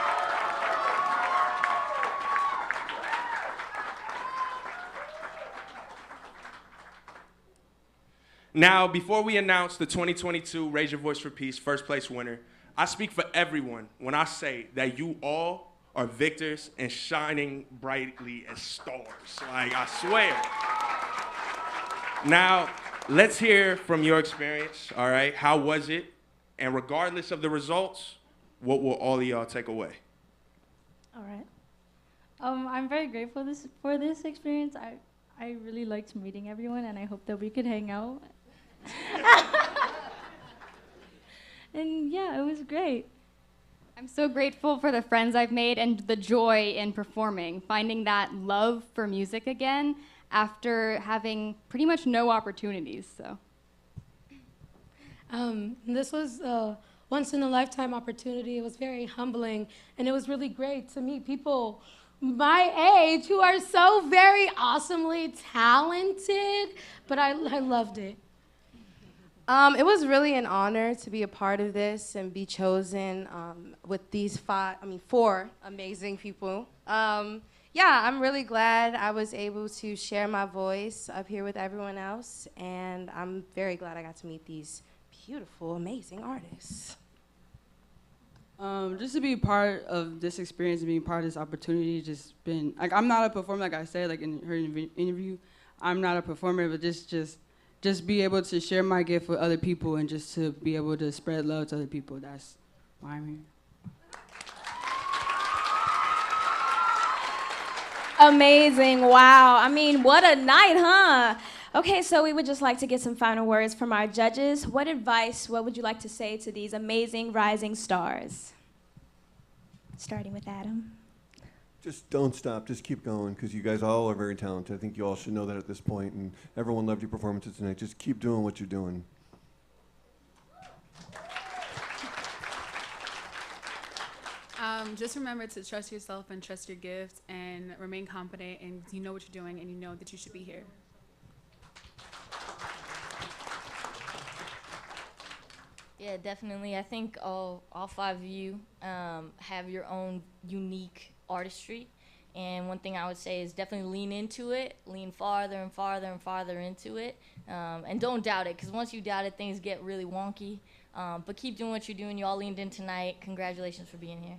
Now, before we announce the 2022 Raise Your Voice for Peace first place winner, I speak for everyone when I say that you all are victors and shining brightly as stars. Like, I swear. Now, let's hear from your experience, all right? How was it? And regardless of the results, what will all of y'all take away? All right. I'm very grateful for this experience. I really liked meeting everyone, and I hope that we could hang out. And yeah, it was great. I'm so grateful for the friends I've made and the joy in performing, finding that love for music again after having pretty much no opportunities. So, this was a once-in-a-lifetime opportunity. It was very humbling, and it was really great to meet people my age who are so very awesomely talented, but I loved it. It was really an honor to be a part of this and be chosen with these four amazing people. Yeah, I'm really glad I was able to share my voice up here with everyone else, and I'm very glad I got to meet these beautiful, amazing artists. Just to be part of this experience and being part of this opportunity, just been like, I'm not a performer, like I said, like in her interview, I'm not a performer, but just be able to share my gift with other people and just to be able to spread love to other people. That's why I'm here. Amazing, wow. I mean, what a night, huh? Okay, so we would just like to get some final words from our judges. What would you like to say to these amazing rising stars? Starting with Adam. Just don't stop, just keep going, because you guys all are very talented. I think you all should know that at this point, and everyone loved your performances tonight. Just keep doing what you're doing. Just remember to trust yourself and trust your gift and remain confident, and you know what you're doing and you know that you should be here. Yeah, definitely. I think all five of you have your own unique artistry. And one thing I would say is definitely lean into it, lean farther and farther and farther into it. And don't doubt it, because once you doubt it, things get really wonky. But keep doing what you're doing. You all leaned in tonight. Congratulations for being here.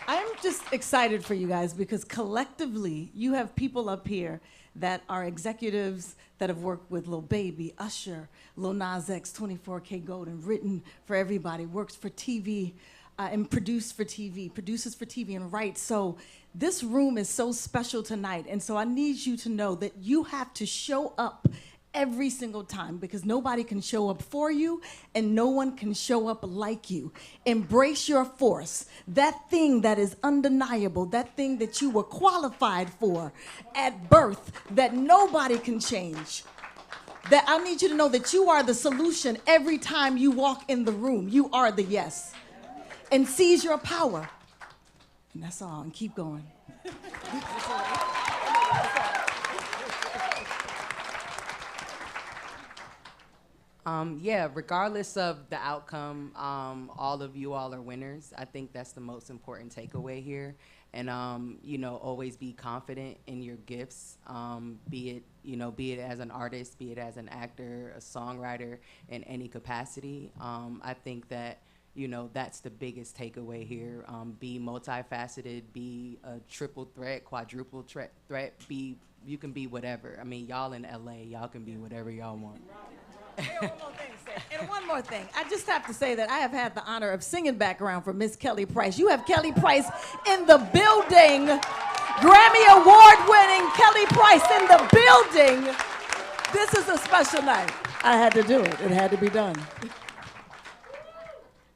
I'm just excited for you guys because collectively you have people up here that are executives that have worked with Lil Baby, Usher, Lil Nas X, 24K Gold, and written for everybody, works for TV and produced for TV, produces for TV and writes. So this room is so special tonight. And so I need you to know that you have to show up every single time because nobody can show up for you and no one can show up like you. Embrace your force, that thing that is undeniable, that thing that you were qualified for at birth that nobody can change. That I need you to know that you are the solution every time you walk in the room. You are the yes. And seize your power. And that's all, and keep going. Yeah, regardless of the outcome, all of you all are winners. I think that's the most important takeaway here. And, you know, always be confident in your gifts, be it as an artist, be it as an actor, a songwriter, in any capacity. I think that, you know, that's the biggest takeaway here. Be multifaceted, be a triple threat, quadruple threat, you can be whatever. I mean, y'all in LA, y'all can be whatever y'all want. And one more thing, I just have to say that I have had the honor of singing background for Miss Kelly Price. You have Kelly Price in the building, Grammy Award-winning Kelly Price in the building. This is a special night. I had to do it. It had to be done.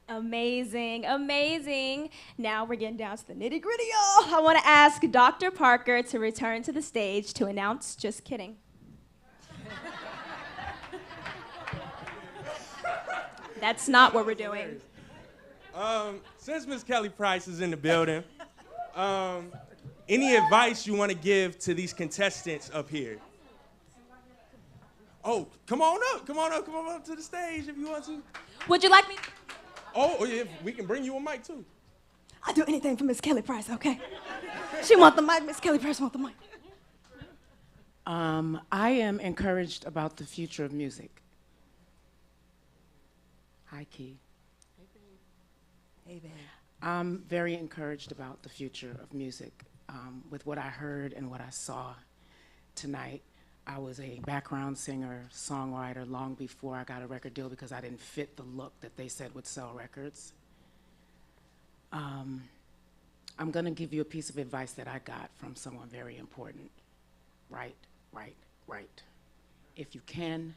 Amazing, amazing. Now we're getting down to the nitty-gritty, y'all. I want to ask Dr. Parker to return to the stage to announce Just Kidding. That's not what we're doing. Since Miss Kelly Price is in the building, any advice you want to give to these contestants up here? Oh, come on up to the stage if you want to. Would you like me? Oh yeah, we can bring you a mic too. I'll do anything for Miss Kelly Price, okay? She want the mic, Miss Kelly Price want the mic. I am encouraged about the future of music. Hi, Key. Hey, babe. I'm very encouraged about the future of music. With what I heard and what I saw tonight, I was a background singer, songwriter long before I got a record deal because I didn't fit the look that they said would sell records. I'm gonna give you a piece of advice that I got from someone very important. Write. If you can,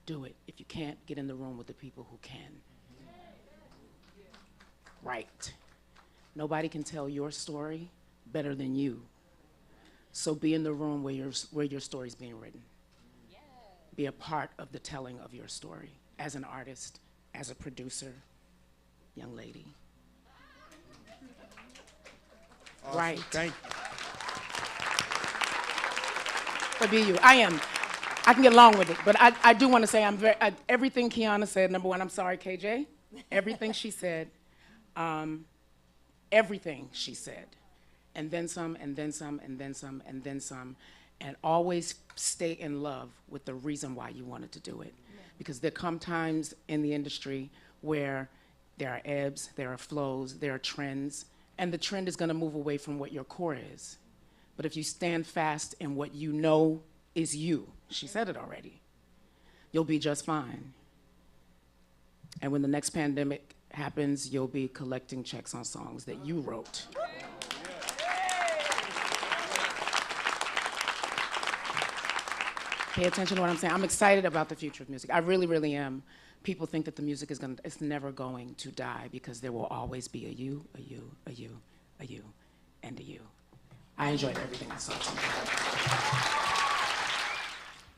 do it. If you can't, get in the room with the people who can. Write. Nobody can tell your story better than you. So be in the room where your story's being written. Yeah. Be a part of the telling of your story as an artist, as a producer, young lady. Awesome. Right. Thank you. But be you. I am. I can get along with it, but I do want to say everything Kiana said, number one, I'm sorry, KJ. Everything she said, everything she said. And then some, and then some, and then some, and then some. And always stay in love with the reason why you wanted to do it. Because there come times in the industry where there are ebbs, there are flows, there are trends, and the trend is gonna move away from what your core is. But if you stand fast in what you know is you, she said it already, you'll be just fine. And when the next pandemic happens, you'll be collecting checks on songs that you wrote. Pay attention to what I'm saying. I'm excited about the future of music. I really, really am. People think that the music it's never going to die because there will always be a you, a you, a you, a you, and a you. I enjoyed everything I saw tonight.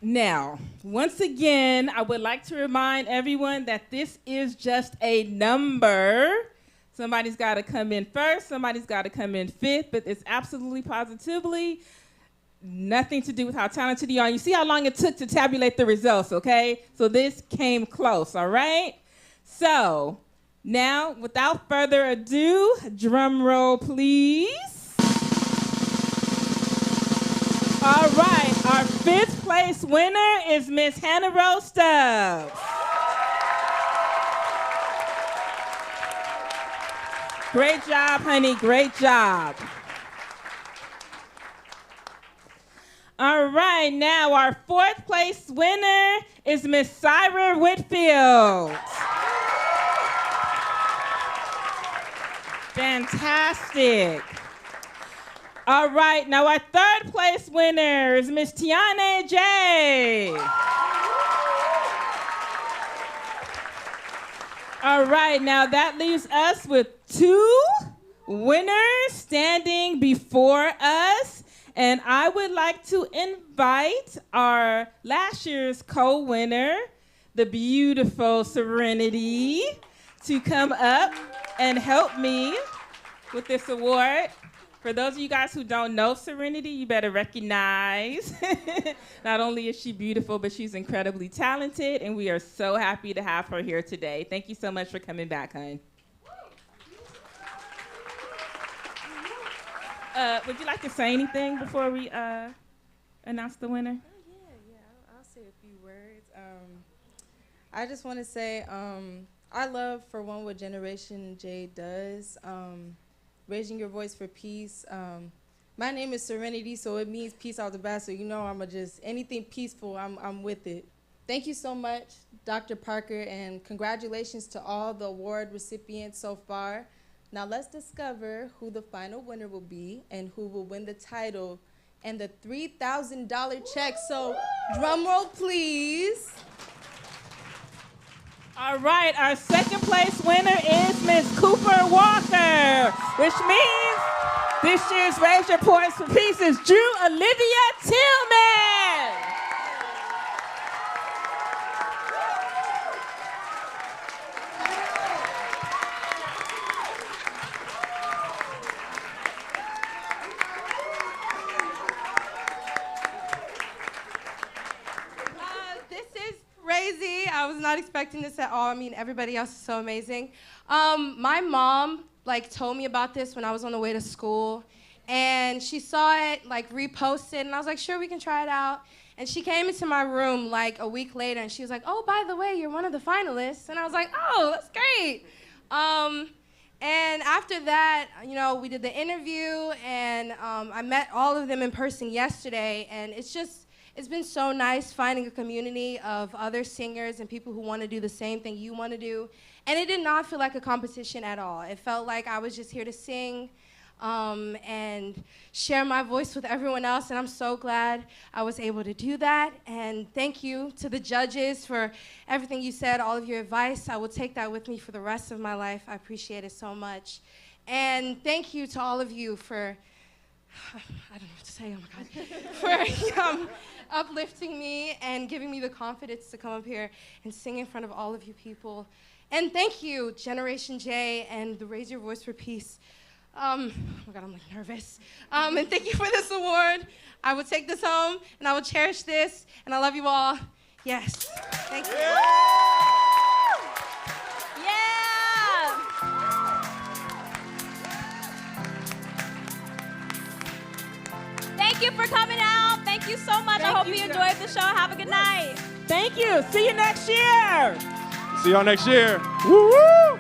Now, once again, I would like to remind everyone that this is just a number. Somebody's got to come in first, somebody's got to come in fifth, but it's absolutely positively nothing to do with how talented you are. You see how long it took to tabulate the results, okay? So this came close, all right? So now, without further ado, drum roll, please. All right, our fifth place winner is Miss Hannah Rose Stubbs. Great job, honey, great job. All right, now our fourth place winner is Miss Syra Whitfield. Fantastic. All right, now our third place winner is Miss Jeneration J. All right, now that leaves us with two winners standing before us. And I would like to invite our last year's co-winner, the beautiful Serenity, to come up and help me with this award. For those of you guys who don't know Serenity, you better recognize not only is she beautiful, but she's incredibly talented, and we are so happy to have her here today. Thank you so much for coming back, hon. Would you like to say anything before we announce the winner? I'll say a few words. I just want to say I love, for one, what Jeneration J does, raising your voice for peace. My name is Serenity, so it means peace out the bat, so you know I'm just, anything peaceful, I'm with it. Thank you so much, Dr. Parker, and congratulations to all the award recipients so far. Now let's discover who the final winner will be and who will win the title and the $3,000 check. So drum roll, please. All right, our second place winner is Miss Cooper Walker, which means this year's Raise Your Voice for Peace is Drew Olivia Tillman. I was not expecting this at all. I mean, everybody else is so amazing. My mom, told me about this when I was on the way to school. And she saw it, reposted, and I was like, sure, we can try it out. And she came into my room, a week later, and she was like, oh, by the way, you're one of the finalists. And I was like, oh, that's great. And after that, we did the interview, and I met all of them in person yesterday, and it's been so nice finding a community of other singers and people who want to do the same thing you want to do. And it did not feel like a competition at all. It felt like I was just here to sing and share my voice with everyone else, and I'm so glad I was able to do that. And thank you to the judges for everything you said, all of your advice. I will take that with me for the rest of my life. I appreciate it so much. And thank you to all of you for, I don't know what to say, oh my God, for uplifting me and giving me the confidence to come up here and sing in front of all of you people. And thank you, Jeneration J and the Raise Your Voice for Peace. Oh my God, I'm nervous. And thank you for this award. I will take this home, and I will cherish this, and I love you all. Yes, thank you. Yeah! Thank you for coming out. Thank you so much. I hope you enjoyed the show. Have a good night. Thank you. See you next year. See y'all next year. Woo woo!